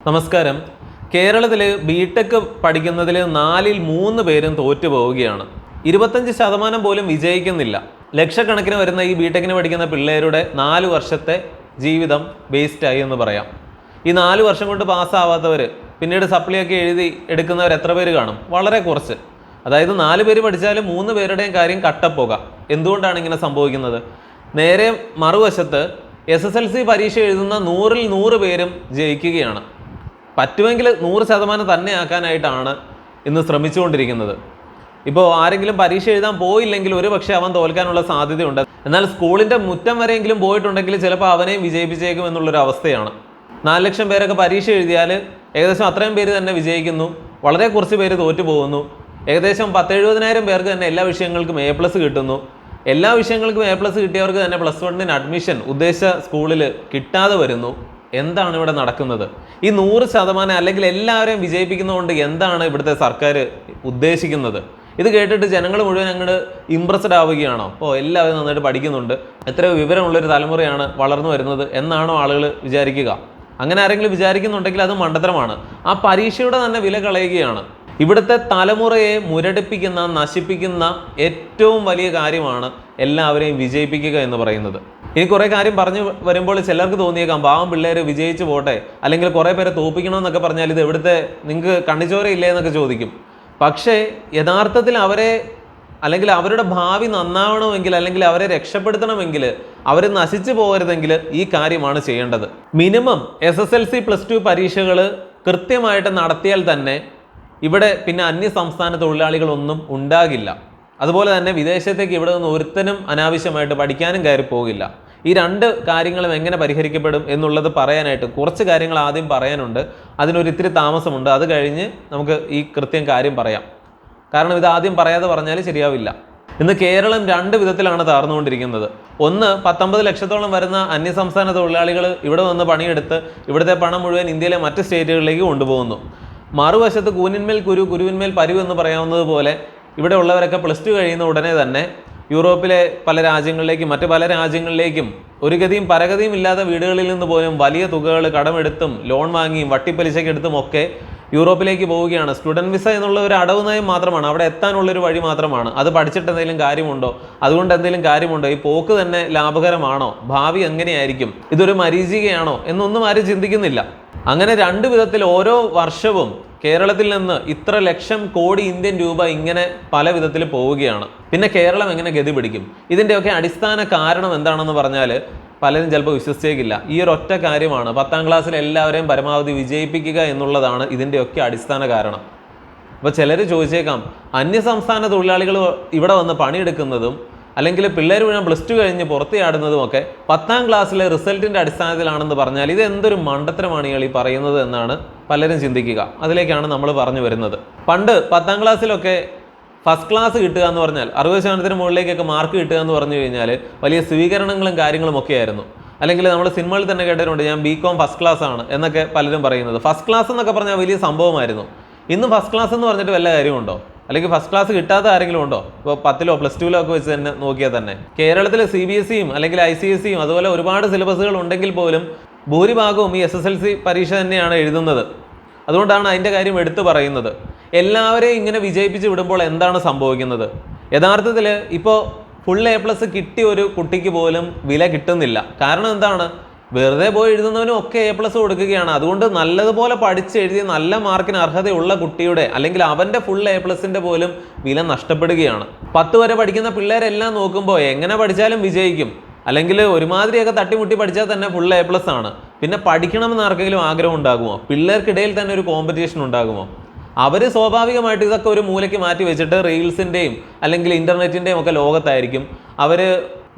നമസ്കാരം. കേരളത്തിൽ ബിടെക് പഠിക്കുന്നതിൽ 4-3 പേരും തോറ്റുപോവുകയാണ്. 25% പോലും വിജയിക്കുന്നില്ല. ലക്ഷക്കണക്കിന് വരുന്ന ഈ ബിടെക്കിന് പഠിക്കുന്ന പിള്ളേരുടെ 4 വർഷത്തെ ജീവിതം വേസ്റ്റായി എന്ന് പറയാം. ഈ 4 വർഷം കൊണ്ട് പാസ്സാവാത്തവർ പിന്നീട് സപ്ലിയൊക്കെ എഴുതി എടുക്കുന്നവർ എത്ര പേര് കാണും? വളരെ കുറച്ച്. അതായത് 4 പേര് പഠിച്ചാലും 3 പേരുടെയും കാര്യം കട്ടപ്പോക. എന്തുകൊണ്ടാണ് ഇങ്ങനെ സംഭവിക്കുന്നത്? നേരെ മറുവശത്ത് SSLC പരീക്ഷ എഴുതുന്ന 100-ൽ 100 പേരും ജയിക്കുകയാണ്. പറ്റുമെങ്കിൽ 100% തന്നെ ആക്കാനായിട്ടാണ് ഇന്ന് ശ്രമിച്ചുകൊണ്ടിരിക്കുന്നത്. ഇപ്പോൾ ആരെങ്കിലും പരീക്ഷ എഴുതാൻ പോയില്ലെങ്കിൽ ഒരു പക്ഷേ അവൻ തോൽക്കാനുള്ള സാധ്യതയുണ്ട്. എന്നാൽ സ്കൂളിൻ്റെ മുറ്റം വരെയെങ്കിലും പോയിട്ടുണ്ടെങ്കിൽ ചിലപ്പോൾ അവനെയും വിജയിപ്പിച്ചേക്കും എന്നുള്ളൊരു അവസ്ഥയാണ്. 4 ലക്ഷം പേരൊക്കെ പരീക്ഷ എഴുതിയാൽ ഏകദേശം അത്രയും പേര് തന്നെ വിജയിക്കുന്നു. വളരെ കുറച്ച് പേര് തോറ്റു പോകുന്നു. ഏകദേശം 10-70,000 പേർക്ക് തന്നെ എല്ലാ വിഷയങ്ങൾക്കും A+ കിട്ടുന്നു. എല്ലാ വിഷയങ്ങൾക്കും A+ കിട്ടിയവർക്ക് തന്നെ +1 അഡ്മിഷൻ ഉദ്ദേശിച്ച സ്കൂളിൽ കിട്ടാതെ വരുന്നു. എന്താണ് ഇവിടെ നടക്കുന്നത്? ഈ 100% അല്ലെങ്കിൽ എല്ലാവരെയും വിജയിപ്പിക്കുന്നതുകൊണ്ട് എന്താണ് ഇവിടുത്തെ സർക്കാർ ഉദ്ദേശിക്കുന്നത്? ഇത് കേട്ടിട്ട് ജനങ്ങൾ മുഴുവൻ അങ്ങോട്ട് ഇംപ്രസ്ഡ് ആവുകയാണോ? എല്ലാവരും നന്നായിട്ട് പഠിക്കുന്നുണ്ട്, എത്രയോ വിവരമുള്ളൊരു തലമുറയാണ് വളർന്നു വരുന്നത് എന്നാണോ ആളുകൾ വിചാരിക്കുക? അങ്ങനെ ആരെങ്കിലും വിചാരിക്കുന്നുണ്ടെങ്കിൽ അത് മണ്ടത്തരമാണ്. ആ പരീക്ഷയുടെ തന്നെ വില കളയുകയാണ്. ഇവിടുത്തെ തലമുറയെ മുരടിപ്പിക്കുന്ന, നശിപ്പിക്കുന്ന ഏറ്റവും വലിയ കാര്യമാണ് എല്ലാവരെയും വിജയിപ്പിക്കുക എന്ന് പറയുന്നത്. ഇനി കുറേ കാര്യം പറഞ്ഞു വരുമ്പോൾ ചിലർക്ക് തോന്നിയേക്കാം, പാവം പിള്ളേർ വിജയിച്ചു പോട്ടെ, അല്ലെങ്കിൽ കുറേ പേരെ തോപ്പിക്കണമെന്നൊക്കെ പറഞ്ഞാൽ ഇത് എവിടുത്തെ നിങ്ങൾക്ക് കണ്ണിച്ചോരയില്ലേ എന്നൊക്കെ ചോദിക്കും. പക്ഷേ യഥാർത്ഥത്തിൽ അവരെ അല്ലെങ്കിൽ അവരുടെ ഭാവി നന്നാവണമെങ്കിൽ അല്ലെങ്കിൽ അവരെ രക്ഷപ്പെടുത്തണമെങ്കിൽ, അവർ നശിച്ചു പോകരുതെങ്കിൽ ഈ കാര്യമാണ് ചെയ്യേണ്ടത്. മിനിമം SSLC +2 പരീക്ഷകൾ കൃത്യമായിട്ട് നടത്തിയാൽ തന്നെ ഇവിടെ പിന്നെ അന്യസംസ്ഥാന തൊഴിലാളികളൊന്നും ഉണ്ടാകില്ല. അതുപോലെ തന്നെ വിദേശത്തേക്ക് ഇവിടെ നിന്ന് ഒരുത്തനും അനാവശ്യമായിട്ട് പഠിക്കാനും കയറി പോകില്ല. ഈ 2 കാര്യങ്ങളും എങ്ങനെ പരിഹരിക്കപ്പെടും എന്നുള്ളത് പറയാനായിട്ട് കുറച്ച് കാര്യങ്ങൾ ആദ്യം പറയാനുണ്ട്. അതിനൊരു ഇത്തിരി താമസമുണ്ട്. അത് കഴിഞ്ഞ് നമുക്ക് ഈ കൃത്യം കാര്യം പറയാം. കാരണം ഇത് ആദ്യം പറയാതെ പറഞ്ഞാൽ ശരിയാവില്ല. ഇന്ന് കേരളം 2 വിധത്തിലാണ് തകർന്നുകൊണ്ടിരിക്കുന്നത്. ഒന്ന്, 19 ലക്ഷത്തോളം വരുന്ന അന്യസംസ്ഥാന തൊഴിലാളികൾ ഇവിടെ വന്ന് പണിയെടുത്ത് ഇവിടുത്തെ പണം മുഴുവൻ ഇന്ത്യയിലെ മറ്റ് സ്റ്റേറ്റുകളിലേക്ക് കൊണ്ടുപോകുന്നു. മറുവശത്ത് കൂനിന്മേൽ കുരു, കുരുവിന്മേൽ പരുവ് എന്ന് പറയാവുന്നത് പോലെ ഇവിടെ ഉള്ളവരൊക്കെ +2 കഴിയുന്ന ഉടനെ തന്നെ യൂറോപ്പിലെ പല രാജ്യങ്ങളിലേക്കും മറ്റ് പല രാജ്യങ്ങളിലേക്കും ഒരു ഗതിയും പരഗതിയും ഇല്ലാത്ത വീടുകളിൽ നിന്ന് പോലും വലിയ തുകകൾ കടമെടുത്തും ലോൺ വാങ്ങിയും വട്ടിപ്പലിശയ്ക്ക് എടുത്തും ഒക്കെ യൂറോപ്പിലേക്ക് പോവുകയാണ്. സ്റ്റുഡൻറ് വിസ എന്നുള്ള ഒരു അടവ് നയം മാത്രമാണ്, അവിടെ എത്താനുള്ളൊരു വഴി മാത്രമാണ്. അത് പഠിച്ചിട്ട് എന്തെങ്കിലും കാര്യമുണ്ടോ? അതുകൊണ്ട് എന്തെങ്കിലും കാര്യമുണ്ടോ? ഈ പോക്ക് തന്നെ ലാഭകരമാണോ? ഭാവി എങ്ങനെയായിരിക്കും? ഇതൊരു മരീചികയാണോ എന്നൊന്നും ആരും ചിന്തിക്കുന്നില്ല. അങ്ങനെ 2 വിധത്തിൽ ഓരോ വർഷവും കേരളത്തിൽ നിന്ന് ഇത്ര ലക്ഷം കോടി ഇന്ത്യൻ രൂപ ഇങ്ങനെ പല വിധത്തിൽ പോവുകയാണ്. പിന്നെ കേരളം എങ്ങനെ ഗതി പിടിക്കും? ഇതിൻ്റെയൊക്കെ അടിസ്ഥാന കാരണം എന്താണെന്ന് പറഞ്ഞാൽ പലരും ചിലപ്പോൾ വിശ്വസിച്ചേക്കില്ല. ഈ ഒരു ഒറ്റ കാര്യമാണ്, 10ാം ക്ലാസ്സിൽ എല്ലാവരെയും പരമാവധി വിജയിപ്പിക്കുക എന്നുള്ളതാണ് ഇതിൻ്റെയൊക്കെ അടിസ്ഥാന കാരണം. അപ്പോൾ ചിലർ ചോദിച്ചേക്കാം, അന്യസംസ്ഥാന തൊഴിലാളികൾ ഇവിടെ വന്ന് പണിയെടുക്കുന്നതും അല്ലെങ്കിൽ പിള്ളേർ മുഴുവൻ +2 കഴിഞ്ഞ് പുറത്ത് ചാടുന്നതും ഒക്കെ 10ാം ക്ലാസ്സിലെ റിസൾട്ടിൻ്റെ അടിസ്ഥാനത്തിലാണെന്ന് പറഞ്ഞാൽ ഇത് എന്തൊരു മണ്ടത്തരമാണ് ഇയാൾ ഈ പറയുന്നത് എന്നാണ് പലരും ചിന്തിക്കുക. അതിലേക്കാണ് നമ്മൾ പറഞ്ഞു വരുന്നത്. പണ്ട് 10ാം ക്ലാസ്സിലൊക്കെ ഫസ്റ്റ് ക്ലാസ് കിട്ടുക എന്ന് പറഞ്ഞാൽ 60% മുകളിലേക്കൊക്കെ മാർക്ക് കിട്ടുക എന്ന് പറഞ്ഞു കഴിഞ്ഞാൽ വലിയ സ്വീകരണങ്ങളും കാര്യങ്ങളും ഒക്കെ ആയിരുന്നു. അല്ലെങ്കിൽ നമ്മൾ സിനിമയിൽ തന്നെ കേട്ടിട്ടുണ്ട്, ഞാൻ BCom ഫസ്റ്റ് ക്ലാസ് ആണ് എന്നൊക്കെ പലരും പറയുന്നത്. ഫസ്റ്റ് ക്ലാസ് എന്നൊക്കെ പറഞ്ഞാൽ വലിയ സംഭവമായിരുന്നു. ഇന്ന് ഫസ്റ്റ് ക്ലാസ് എന്ന് പറഞ്ഞിട്ട് വല്ല കാര്യമുണ്ടോ? അല്ലെങ്കിൽ ഫസ്റ്റ് ക്ലാസ് കിട്ടാത്ത ആരെങ്കിലും ഉണ്ടോ? ഇപ്പോൾ 10ലോ +2ലോ ഒക്കെ വെച്ച് തന്നെ നോക്കിയാൽ തന്നെ കേരളത്തിൽ CBSEയും അല്ലെങ്കിൽ ICSEയും അതുപോലെ ഒരുപാട് സിലബസുകൾ ഉണ്ടെങ്കിൽ പോലും ഭൂരിഭാഗവും ഈ SSLC പരീക്ഷ തന്നെയാണ് എഴുതുന്നത്. അതുകൊണ്ടാണ് അതിൻ്റെ കാര്യം എടുത്തു പറയുന്നത്. എല്ലാവരെയും ഇങ്ങനെ വിജയിപ്പിച്ച് വിടുമ്പോൾ എന്താണ് സംഭവിക്കുന്നത്? യഥാർത്ഥത്തിൽ ഇപ്പോൾ ഫുൾ A+ കിട്ടിയ ഒരു കുട്ടിക്ക് പോലും വില കിട്ടുന്നില്ല. കാരണം എന്താണ്? വെറുതെ പോയി എഴുതുന്നവനും ഒക്കെ A+ കൊടുക്കുകയാണ്. അതുകൊണ്ട് നല്ലതുപോലെ പഠിച്ച് എഴുതിയ നല്ല മാർക്കിന് അർഹതയുള്ള കുട്ടിയുടെ അല്ലെങ്കിൽ അവൻ്റെ ഫുൾ A+ൻ്റെ പോലും വില നഷ്ടപ്പെടുകയാണ്. 10 വരെ പഠിക്കുന്ന പിള്ളേരെല്ലാം നോക്കുമ്പോൾ എങ്ങനെ പഠിച്ചാലും വിജയിക്കും, അല്ലെങ്കിൽ ഒരുമാതിരിയൊക്കെ തട്ടിമുട്ടി പഠിച്ചാൽ തന്നെ ഫുൾ A+ ആണ്. പിന്നെ പഠിക്കണമെന്ന് ആർക്കെങ്കിലും ആഗ്രഹം ഉണ്ടാകുമോ? പിള്ളേർക്കിടയിൽ തന്നെ ഒരു കോമ്പറ്റീഷൻ ഉണ്ടാകുമോ? അവർ സ്വാഭാവികമായിട്ട് ഇതൊക്കെ ഒരു മൂലയ്ക്ക് മാറ്റി വെച്ചിട്ട് റീൽസിൻ്റെയും അല്ലെങ്കിൽ ഇൻ്റർനെറ്റിൻ്റെയും ഒക്കെ ലോകത്തായിരിക്കും. അവർ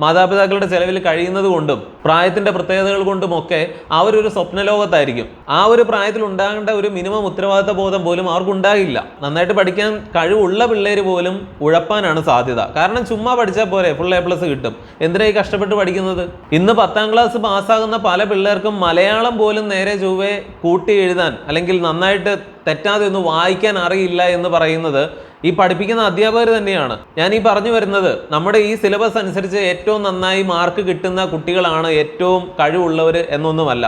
മാതാപിതാക്കളുടെ ചെലവിൽ കഴിയുന്നത് കൊണ്ടും പ്രായത്തിൻ്റെ പ്രത്യേകതകൾ കൊണ്ടുമൊക്കെ അവരൊരു സ്വപ്നലോകത്തായിരിക്കും. ആ ഒരു പ്രായത്തിൽ ഉണ്ടാകേണ്ട ഒരു മിനിമം ഉത്തരവാദിത്ത ബോധം പോലും അവർക്കുണ്ടാകില്ല. നന്നായിട്ട് പഠിക്കാൻ കഴിവുള്ള പിള്ളേർ പോലും ഉഴപ്പാനാണ് സാധ്യത. കാരണം ചുമ്മാ പഠിച്ചാൽ പോരെ, ഫുൾ A+ കിട്ടും, എന്തിനായി കഷ്ടപ്പെട്ട് പഠിക്കുന്നത്? ഇന്ന് 10ാം ക്ലാസ് പാസ്സാകുന്ന പല പിള്ളേർക്കും മലയാളം പോലും നേരെ ചൊവ്വേ കൂട്ടി എഴുതാൻ അല്ലെങ്കിൽ നന്നായിട്ട് തെറ്റാതെ ഒന്ന് വായിക്കാൻ അറിയില്ല എന്ന് പറയുന്നത് ഈ പഠിപ്പിക്കുന്ന അധ്യാപകർ തന്നെയാണ്. ഞാൻ ഈ പറഞ്ഞു വരുന്നത് നമ്മുടെ ഈ സിലബസ് അനുസരിച്ച് ഏറ്റവും നന്നായി മാർക്ക് കിട്ടുന്ന കുട്ടികളാണ് ഏറ്റവും കഴിവുള്ളവർ എന്നൊന്നുമല്ല.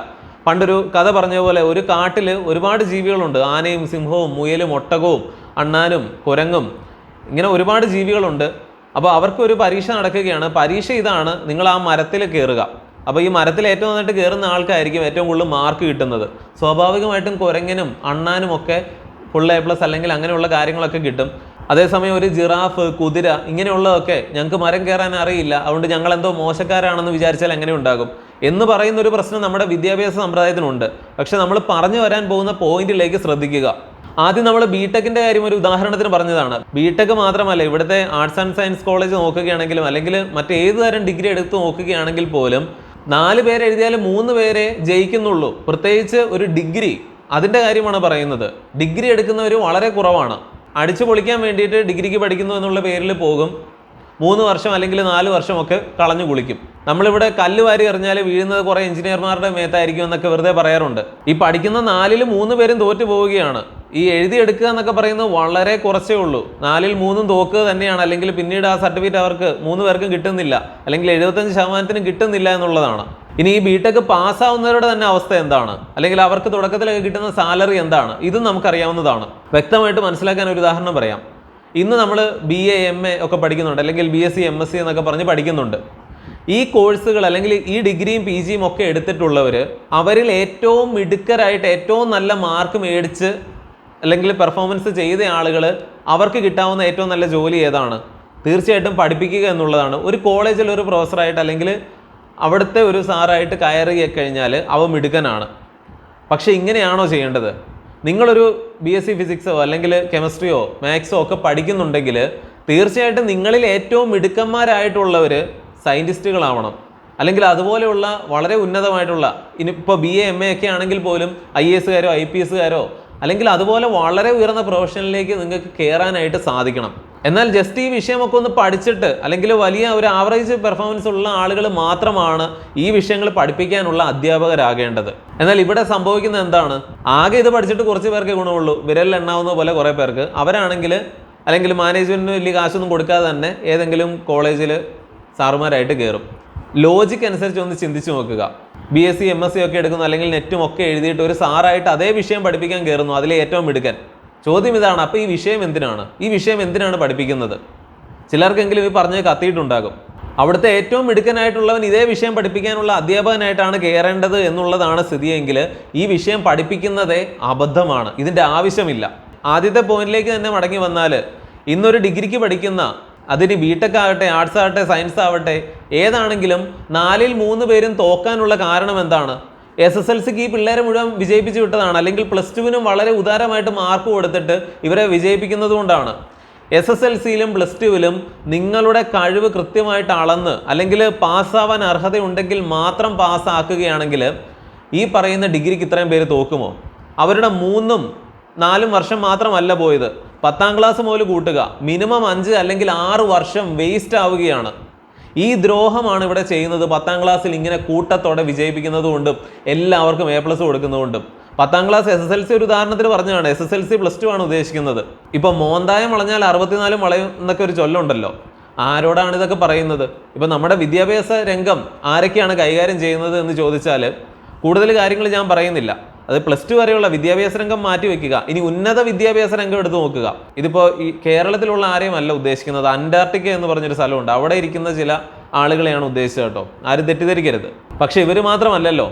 പണ്ടൊരു കഥ പറഞ്ഞ പോലെ ഒരു കാട്ടിൽ ഒരുപാട് ജീവികളുണ്ട്. ആനയും സിംഹവും മുയലും ഒട്ടകവും അണ്ണാനും കുരങ്ങും ഇങ്ങനെ ഒരുപാട് ജീവികളുണ്ട്. അപ്പോൾ അവർക്കൊരു പരീക്ഷ നടക്കുകയാണ്. പരീക്ഷ ഇതാണ്, നിങ്ങൾ ആ മരത്തിൽ കയറുക. അപ്പോൾ ഈ മരത്തിൽ ഏറ്റവും നന്നായിട്ട് കയറുന്ന ആൾക്കായിരിക്കും ഏറ്റവും കൂടുതൽ മാർക്ക് കിട്ടുന്നത്. സ്വാഭാവികമായിട്ടും കുരങ്ങനും അണ്ണാനും ഒക്കെ ഫുൾ A+ അല്ലെങ്കിൽ അങ്ങനെയുള്ള കാര്യങ്ങളൊക്കെ കിട്ടും. അതേസമയം ഒരു ജിറാഫ്, കുതിര ഇങ്ങനെയുള്ളതൊക്കെ ഞങ്ങൾക്ക് മരം കയറാൻ അറിയില്ല, അതുകൊണ്ട് ഞങ്ങൾ എന്തോ മോശക്കാരാണെന്ന് വിചാരിച്ചാൽ എങ്ങനെ ഉണ്ടാകും എന്ന് പറയുന്ന ഒരു പ്രശ്നം നമ്മുടെ വിദ്യാഭ്യാസ സമ്പ്രദായത്തിനുണ്ട്. പക്ഷെ നമ്മൾ പറഞ്ഞു വരാൻ പോകുന്ന പോയിന്റിലേക്ക് ശ്രദ്ധിക്കുക. ആദ്യം നമ്മൾ ബിടെക്കിന്റെ കാര്യം ഒരു ഉദാഹരണത്തിന് പറഞ്ഞതാണ്. ബിടെക് മാത്രമല്ല, ഇവിടുത്തെ ആർട്സ് ആൻഡ് സയൻസ് കോളേജ് നോക്കുകയാണെങ്കിലും അല്ലെങ്കിൽ മറ്റേത് തരം ഡിഗ്രി എടുത്ത് നോക്കുകയാണെങ്കിൽ പോലും 4 പേര് എഴുതിയാലും 3 പേരെ ജയിക്കുന്നുള്ളൂ. പ്രത്യേകിച്ച് ഒരു ഡിഗ്രി, അതിൻ്റെ കാര്യമാണ് പറയുന്നത്. ഡിഗ്രി എടുക്കുന്നവർ വളരെ കുറവാണ്. അടിച്ചു പൊളിക്കാൻ വേണ്ടിയിട്ട് ഡിഗ്രിക്ക് പഠിക്കുന്നു എന്നുള്ള പേരിൽ പോകും. 3 വർഷം അല്ലെങ്കിൽ 4 വർഷമൊക്കെ കളഞ്ഞു കുളിക്കും. നമ്മളിവിടെ കല്ല് വാരി എറിഞ്ഞാൽ വീഴുന്നത് കുറേ എഞ്ചിനീയർമാരുടെ മേത്തായിരിക്കും എന്നൊക്കെ വെറുതെ പറയാറുണ്ട്. ഈ പഠിക്കുന്ന 4-ൽ 3 പേരും തോറ്റു പോവുകയാണ്. ഈ എഴുതിയെടുക്കുക എന്നൊക്കെ പറയുന്നത് വളരെ കുറച്ചേ ഉള്ളൂ. 4-ൽ 3 തോക്കുക തന്നെയാണ്. അല്ലെങ്കിൽ പിന്നീട് ആ സർട്ടിഫിക്കറ്റ് അവർക്ക് 3 പേർക്കും കിട്ടുന്നില്ല, അല്ലെങ്കിൽ 75% കിട്ടുന്നില്ല എന്നുള്ളതാണ്. ഇനി ഈ ബിടെക് പാസ്സാവുന്നവരുടെ തന്നെ അവസ്ഥ എന്താണ്, അല്ലെങ്കിൽ അവർക്ക് തുടക്കത്തിലൊക്കെ കിട്ടുന്ന സാലറി എന്താണ്, ഇതും നമുക്കറിയാവുന്നതാണ്. വ്യക്തമായിട്ട് മനസ്സിലാക്കാൻ ഒരു ഉദാഹരണം പറയാം. ഇന്ന് നമ്മൾ BA MA ഒക്കെ പഠിക്കുന്നുണ്ട്, അല്ലെങ്കിൽ BSc MSc എന്നൊക്കെ പറഞ്ഞ് പഠിക്കുന്നുണ്ട്. ഈ കോഴ്സുകൾ അല്ലെങ്കിൽ ഈ ഡിഗ്രിയും PGയും ഒക്കെ എടുത്തിട്ടുള്ളവർ അവരിൽ ഏറ്റവും മിടുക്കരായിട്ട് ഏറ്റവും നല്ല മാർക്ക് മേടിച്ച് അല്ലെങ്കിൽ പെർഫോമൻസ് ചെയ്ത ആളുകൾ അവർക്ക് കിട്ടാവുന്ന ഏറ്റവും നല്ല ജോലി ഏതാണ്? തീർച്ചയായിട്ടും പഠിപ്പിക്കുക എന്നുള്ളതാണ്. ഒരു കോളേജിൽ ഒരു പ്രൊഫസറായിട്ട് അല്ലെങ്കിൽ അവിടുത്തെ ഒരു സാറായിട്ട് കയറി കഴിഞ്ഞാൽ അവ മിടുക്കനാണ്. പക്ഷെ ഇങ്ങനെയാണോ ചെയ്യേണ്ടത്? നിങ്ങളൊരു BSc ഫിസിക്സോ അല്ലെങ്കിൽ കെമിസ്ട്രിയോ മാത്സോ ഒക്കെ പഠിക്കുന്നുണ്ടെങ്കിൽ തീർച്ചയായിട്ടും നിങ്ങളിൽ ഏറ്റവും മിടുക്കന്മാരായിട്ടുള്ളവർ സയൻറ്റിസ്റ്റുകളാവണം. അല്ലെങ്കിൽ അതുപോലെയുള്ള വളരെ ഉന്നതമായിട്ടുള്ള, ഇനിയിപ്പോൾ BA MA ഒക്കെ ആണെങ്കിൽ പോലും IAS കാരോ IPS കാരോ അല്ലെങ്കിൽ അതുപോലെ വളരെ ഉയർന്ന പ്രൊഫഷനിലേക്ക് നിങ്ങൾക്ക് കയറാനായിട്ട് സാധിക്കണം. എന്നാൽ ജസ്റ്റ് ഈ വിഷയമൊക്കെ ഒന്ന് പഠിച്ചിട്ട് അല്ലെങ്കിൽ വലിയ ഒരു ആവറേജ് പെർഫോമൻസ് ഉള്ള ആളുകൾ മാത്രമാണ് ഈ വിഷയങ്ങൾ പഠിപ്പിക്കാനുള്ള അധ്യാപകരാകേണ്ടത്. എന്നാൽ ഇവിടെ സംഭവിക്കുന്നത് എന്താണ്? ആകെ ഇത് പഠിച്ചിട്ട് കുറച്ച് പേർക്ക് ഗുണമുള്ളൂ, വിരലിൽ എണ്ണാവുന്ന പോലെ കുറേ പേർക്ക്. അവരാണെങ്കിൽ അല്ലെങ്കിൽ മാനേജ്മെന്റിന് വലിയ കാശൊന്നും കൊടുക്കാതെ തന്നെ ഏതെങ്കിലും കോളേജിൽ സാറുമാരായിട്ട് കയറും. ലോജിക്ക് അനുസരിച്ച് ഒന്ന് ചിന്തിച്ച് നോക്കുക. BSc MSc ഒക്കെ എടുക്കുന്നു, അല്ലെങ്കിൽ നെറ്റും ഒക്കെ എഴുതിയിട്ട് ഒരു സാറായിട്ട് അതേ വിഷയം പഠിപ്പിക്കാൻ കയറുന്നു, അതിലെ ഏറ്റവും മിടുക്കൻ. ചോദ്യം ഇതാണ്, അപ്പോൾ ഈ വിഷയം എന്തിനാണ്? ഈ വിഷയം എന്തിനാണ് പഠിപ്പിക്കുന്നത്? ചിലർക്കെങ്കിലും ഈ പറഞ്ഞത് കത്തിയിട്ടുണ്ടാകും. അവിടുത്തെ ഏറ്റവും മിടുക്കനായിട്ടുള്ളവൻ ഇതേ വിഷയം പഠിപ്പിക്കാനുള്ള അധ്യാപകനായിട്ടാണ് കയറേണ്ടത് എന്നുള്ളതാണ് സ്ഥിതിയെങ്കിൽ ഈ വിഷയം പഠിപ്പിക്കുന്നതേ അബദ്ധമാണ്. ഇതിൻ്റെ ആവശ്യമില്ല. ആദ്യത്തെ പോയിന്റിലേക്ക് തന്നെ മടങ്ങി വന്നാൽ, ഇന്നൊരു ഡിഗ്രിക്ക് പഠിക്കുന്ന, അതിന് ബിടെക് ആകട്ടെ ആർട്സ് ആകട്ടെ സയൻസ് ആവട്ടെ ഏതാണെങ്കിലും 4-ൽ 3 പേരും തോക്കാനുള്ള കാരണം എന്താണ്? SSLCക്ക് ഈ പിള്ളേരെ മുഴുവൻ വിജയിപ്പിച്ച് വിട്ടതാണ്, അല്ലെങ്കിൽ +2-നും വളരെ ഉദാരമായിട്ട് മാർക്ക് കൊടുത്തിട്ട് ഇവരെ വിജയിപ്പിക്കുന്നത് കൊണ്ടാണ്. SSLCയിലും +2-ലും നിങ്ങളുടെ കഴിവ് കൃത്യമായിട്ട് അളന്ന് അല്ലെങ്കിൽ പാസ്സാവാൻ അർഹതയുണ്ടെങ്കിൽ മാത്രം പാസ്സാക്കുകയാണെങ്കിൽ ഈ പറയുന്ന ഡിഗ്രിക്ക് ഇത്രയും പേര് തോക്കുമോ? അവരുടെ 3-4 വർഷം മാത്രമല്ല പോയത്, 10ാം ക്ലാസ് മുതൽ കൂട്ടുക, മിനിമം 5 അല്ലെങ്കിൽ 6 വർഷം വേസ്റ്റ് ആവുകയാണ്. ഈ ദ്രോഹമാണ് ഇവിടെ ചെയ്യുന്നത്. 10ാം ക്ലാസ്സിൽ ഇങ്ങനെ കൂട്ടത്തോടെ വിജയിപ്പിക്കുന്നത് കൊണ്ടും എല്ലാവർക്കും A+ കൊടുക്കുന്നതുകൊണ്ടും. 10ാം ക്ലാസ് SSLC ഒരു ഉദാഹരണത്തിന് പറഞ്ഞതാണ്. SSLC +2 ആണ് ഉദ്ദേശിക്കുന്നത്. ഇപ്പം മോന്തായം വളഞ്ഞാൽ 64 വളയും എന്നൊക്കെ ഒരു ചൊല്ലുണ്ടല്ലോ. ആരോടാണ് ഇതൊക്കെ പറയുന്നത്? ഇപ്പം നമ്മുടെ വിദ്യാഭ്യാസ രംഗം ആരൊക്കെയാണ് കൈകാര്യം ചെയ്യുന്നത് എന്ന് ചോദിച്ചാൽ കൂടുതൽ കാര്യങ്ങൾ ഞാൻ പറയുന്നില്ല. അത് +2 വരെയുള്ള വിദ്യാഭ്യാസ രംഗം മാറ്റി വെക്കുക. ഇനി ഉന്നത വിദ്യാഭ്യാസ രംഗം എടുത്ത് നോക്കുക. ഇതിപ്പോൾ ഈ കേരളത്തിലുള്ള ആരെയും അല്ല ഉദ്ദേശിക്കുന്നത്. അന്റാർട്ടിക്ക എന്ന് പറഞ്ഞൊരു സ്ഥലമുണ്ട്, അവിടെ ഇരിക്കുന്ന ചില ആളുകളെയാണ് ഉദ്ദേശിച്ചത് കേട്ടോ, ആരും തെറ്റിദ്ധരിക്കരുത്. പക്ഷെ ഇവർ മാത്രമല്ലല്ലോ,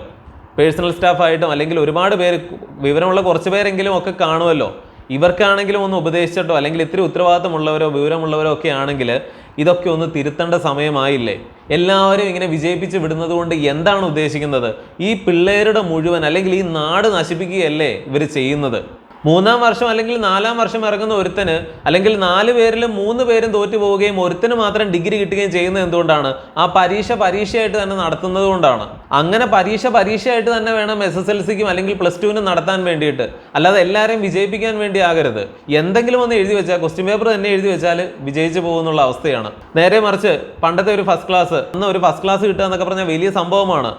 പേഴ്സണൽ സ്റ്റാഫായിട്ടും അല്ലെങ്കിൽ ഒരുപാട് പേര്, വിവരമുള്ള കുറച്ച് പേരെങ്കിലും ഒക്കെ കാണുമല്ലോ. ഇവർക്കാണെങ്കിലും ഒന്ന് ഉപദേശിച്ചിട്ടോ അല്ലെങ്കിൽ ഇത്തിരി ഉത്തരവാദിത്തമുള്ളവരോ വിവരമുള്ളവരോ ഒക്കെ ആണെങ്കിൽ ഇതൊക്കെ ഒന്ന് തിരുത്തേണ്ട സമയമായില്ലേ? എല്ലാവരും ഇങ്ങനെ വിജയിപ്പിച്ച് വിടുന്നത് കൊണ്ട് എന്താണ് ഉദ്ദേശിക്കുന്നത്? ഈ പിള്ളേരുടെ മുഴുവൻ അല്ലെങ്കിൽ ഈ നാട് നശിപ്പിക്കുകയല്ലേ ഇവർ ചെയ്യുന്നത്? 3ാം വർഷം അല്ലെങ്കിൽ 4ാം വർഷം ഇറങ്ങുന്ന ഒരുത്തന് അല്ലെങ്കിൽ 4 പേരിലും 3 പേരും തോറ്റു പോവുകയും ഒരുത്തന് മാത്രം ഡിഗ്രി കിട്ടുകയും ചെയ്യുന്നത് എന്തുകൊണ്ടാണ്? ആ പരീക്ഷയായിട്ട് തന്നെ നടത്തുന്നത് കൊണ്ടാണ്. അങ്ങനെ പരീക്ഷയായിട്ട് തന്നെ വേണം SSLCക്കും അല്ലെങ്കിൽ +2-നും നടത്താൻ വേണ്ടിയിട്ട്, അല്ലാതെ എല്ലാവരെയും വിജയിപ്പിക്കാൻ വേണ്ടി ആകരുത്. എന്തെങ്കിലും ഒന്ന് എഴുതി വെച്ചാൽ, ക്വസ്റ്റ്യൻ പേപ്പർ തന്നെ എഴുതി വെച്ചാൽ വിജയിച്ചു പോകുന്നുള്ള അവസ്ഥയാണ്. നേരെ മറിച്ച് പണ്ടത്തെ ഒരു ഫസ്റ്റ് ക്ലാസ് കിട്ടുക എന്നൊക്കെ പറഞ്ഞാൽ വലിയ സംഭവമാണ്.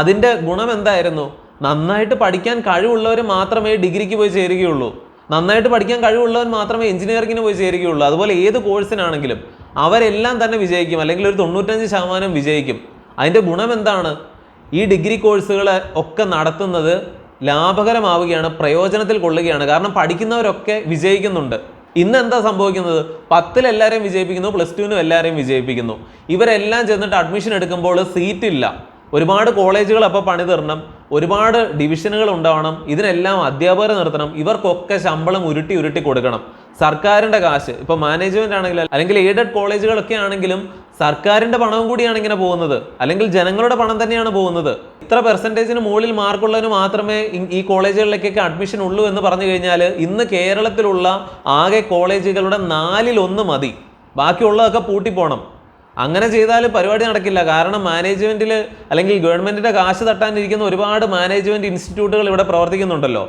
അതിൻ്റെ ഗുണം എന്തായിരുന്നു? നന്നായിട്ട് പഠിക്കാൻ കഴിവുള്ളവർ മാത്രമേ ഡിഗ്രിക്ക് പോയി ചേരുകയുള്ളൂ. നന്നായിട്ട് പഠിക്കാൻ കഴിവുള്ളവർ മാത്രമേ എഞ്ചിനീയറിങ്ങിന് പോയി ചേരുകയുള്ളൂ. അതുപോലെ ഏത് ഈ ഡിഗ്രി കോഴ്സുകൾ ഒക്കെ നടത്തുന്നത് ലാഭകരമാവുകയാണ്, പ്രയോജനത്തിൽ കൊള്ളുകയാണ്. കാരണം പഠിക്കുന്നവരൊക്കെ വിജയിക്കുന്നുണ്ട്. ഇന്ന് എന്താ സംഭവിക്കുന്നത്? 10ൽ എല്ലാവരെയും വിജയിപ്പിക്കുന്നു, +2നും എല്ലാവരെയും വിജയിപ്പിക്കുന്നു. ഇവരെല്ലാം ചെന്നിട്ട് അഡ്മിഷൻ എടുക്കുമ്പോൾ സീറ്റില്ല. ഒരുപാട് കോളേജുകൾ അപ്പോൾ പണി തരണം, ഒരുപാട് ഡിവിഷനുകൾ ഉണ്ടാവണം, ഇതിനെല്ലാം അധ്യാപകരെ നിർത്തണം, ഇവർക്കൊക്കെ ശമ്പളം ഉരുട്ടി ഉരുട്ടി കൊടുക്കണം. സർക്കാരിൻ്റെ കാശ്, ഇപ്പോൾ മാനേജ്മെന്റ് ആണെങ്കിലും അല്ലെങ്കിൽ എയ്ഡഡ് കോളേജുകളൊക്കെ ആണെങ്കിലും സർക്കാരിൻ്റെ പണവും കൂടിയാണ് ഇങ്ങനെ പോകുന്നത്, അല്ലെങ്കിൽ ജനങ്ങളുടെ പണം തന്നെയാണ് പോകുന്നത്. ഇത്ര പെർസെൻറ്റേജിന് മുകളിൽ മാർക്കുള്ളതിന് മാത്രമേ ഈ കോളേജുകളിലേക്കൊക്കെ അഡ്മിഷൻ ഉള്ളൂ എന്ന് പറഞ്ഞു കഴിഞ്ഞാൽ ഇന്ന് കേരളത്തിലുള്ള ആകെ കോളേജുകളുടെ 4ൽ 1 മതി, ബാക്കിയുള്ളതൊക്കെ പൂട്ടിപ്പോണം. അങ്ങനെ ചെയ്താൽ പരിപാടി നടക്കില്ല. കാരണം മാനേജ്മെന്റിൽ അല്ലെങ്കിൽ ഗവൺമെന്റിന്റെ കാശ് തട്ടാനിരിക്കുന്ന ഒരുപാട് മാനേജ്മെന്റ് ഇൻസ്റ്റിറ്റ്യൂട്ടുകൾ ഇവിടെ പ്രവർത്തിക്കുന്നുണ്ടല്ലോ.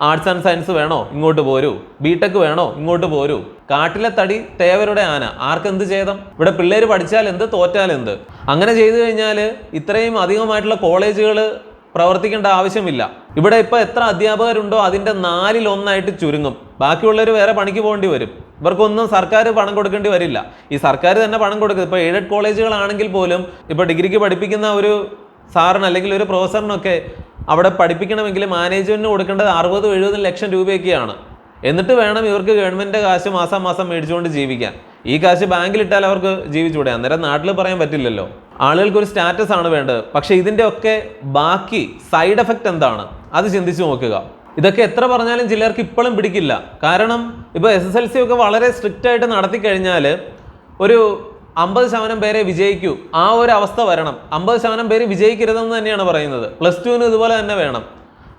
ആർട്സ് ആൻഡ് സയൻസ് വേണോ, ഇങ്ങോട്ട് പോരൂ. ബിടെക് വേണോ, ഇങ്ങോട്ട് പോരൂ. കാട്ടിലെ തടി തേവരുടെ ആന, ആർക്കെന്ത് ചെയ്തം? ഇവിടെ പിള്ളേർ പഠിച്ചാൽ എന്ത്, തോറ്റാൽ എന്ത്? അങ്ങനെ ചെയ്തു കഴിഞ്ഞാൽ ഇത്രയും അധികമായിട്ടുള്ള കോളേജുകൾ പ്രവർത്തിക്കേണ്ട ആവശ്യമില്ല. ഇവിടെ ഇപ്പോൾ എത്ര അധ്യാപകരുണ്ടോ അതിൻ്റെ 4ൽ 1 ചുരുങ്ങും. ബാക്കിയുള്ളവർ വേറെ പണിക്ക് പോകേണ്ടി വരും. ഇവർക്കൊന്നും സർക്കാർ പണം കൊടുക്കേണ്ടി വരില്ല. ഈ സർക്കാർ തന്നെ പണം കൊടുക്കുക. ഇപ്പോൾ എയ്ഡഡ് കോളേജുകളാണെങ്കിൽ പോലും ഇപ്പോൾ ഡിഗ്രിക്ക് പഠിപ്പിക്കുന്ന ഒരു സാറിന് അല്ലെങ്കിൽ ഒരു പ്രൊഫസറിനൊക്കെ അവിടെ പഠിപ്പിക്കണമെങ്കിൽ മാനേജ്മെന്റിന് കൊടുക്കേണ്ടത് 60-70 ലക്ഷം രൂപയൊക്കെയാണ്. എന്നിട്ട് വേണം ഇവർക്ക് ഗവൺമെന്റിന്റെ കാശ് മാസം മാസം മേടിച്ചുകൊണ്ട് ജീവിക്കാൻ. ഈ കാശ് ബാങ്കിലിട്ടാൽ അവർക്ക് ജീവിച്ചുകൂടെ? അന്നേരം നാട്ടിൽ പറയാൻ പറ്റില്ലല്ലോ. ആളുകൾക്ക് ഒരു സ്റ്റാറ്റസ് ആണ് വേണ്ടത്. പക്ഷെ ഇതിന്റെ ഒക്കെ ബാക്കി സൈഡ് എഫക്റ്റ് എന്താണ്, അത് ചിന്തിച്ചു നോക്കുക. ഇതൊക്കെ എത്ര പറഞ്ഞാലും ചിലർക്ക് ഇപ്പോഴും പിടിക്കില്ല. കാരണം ഇപ്പോൾ SSLC ഒക്കെ വളരെ സ്ട്രിക്റ്റ് ആയിട്ട് നടത്തി കഴിഞ്ഞാൽ ഒരു 50% പേരെ വിജയിക്കൂ, ആ ഒരു അവസ്ഥ വരണം. 50% പേര് വിജയിക്കരുതെന്ന് തന്നെയാണ് പറയുന്നത്. +2ന് ഇതുപോലെ തന്നെ വേണം.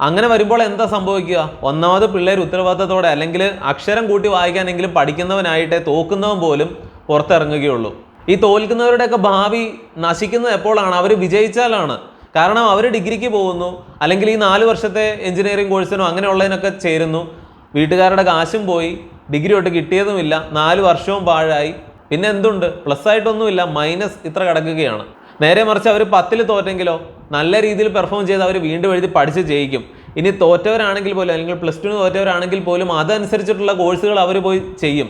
അങ്ങനെ വരുമ്പോൾ എന്താ സംഭവിക്കുക? ഒന്നാമത് പിള്ളേർ ഉത്തരവാദിത്തത്തോടെ അല്ലെങ്കിൽ അക്ഷരം കൂട്ടി വായിക്കാനെങ്കിലും പഠിക്കുന്നവനായിട്ടേ തോക്കുന്നവൻ പോലും പുറത്തിറങ്ങുകയുള്ളൂ. ഈ തോൽക്കുന്നവരുടെയൊക്കെ ഭാവി നശിക്കുന്നത് എപ്പോഴാണ്? അവർ വിജയിച്ചാലാണ്. കാരണം അവർ ഡിഗ്രിക്ക് പോകുന്നു, അല്ലെങ്കിൽ ഈ 4 വർഷത്തെ എഞ്ചിനീയറിംഗ് കോഴ്സിനോ അങ്ങനെയുള്ളതിനൊക്കെ ചേരുന്നു. വീട്ടുകാരുടെ കാശും പോയി, ഡിഗ്രി തൊട്ട് കിട്ടിയതുമില്ല, 4 വർഷവും പാഴായി. പിന്നെ എന്തുണ്ട്? പ്ലസ് ആയിട്ടൊന്നുമില്ല, മൈനസ് ഇത്ര കിടക്കുകയാണ്. നേരെ മറിച്ച് അവർ 10ൽ തോറ്റെങ്കിലോ നല്ല രീതിയിൽ പെർഫോം ചെയ്ത് അവർ വീണ്ടും എഴുതി പഠിച്ച് ജയിക്കും. ഇനി തോറ്റവരാണെങ്കിൽ പോലും അല്ലെങ്കിൽ +2ന് തോറ്റവരാണെങ്കിൽ പോലും അതനുസരിച്ചിട്ടുള്ള കോഴ്സുകൾ അവർ പോയി ചെയ്യും.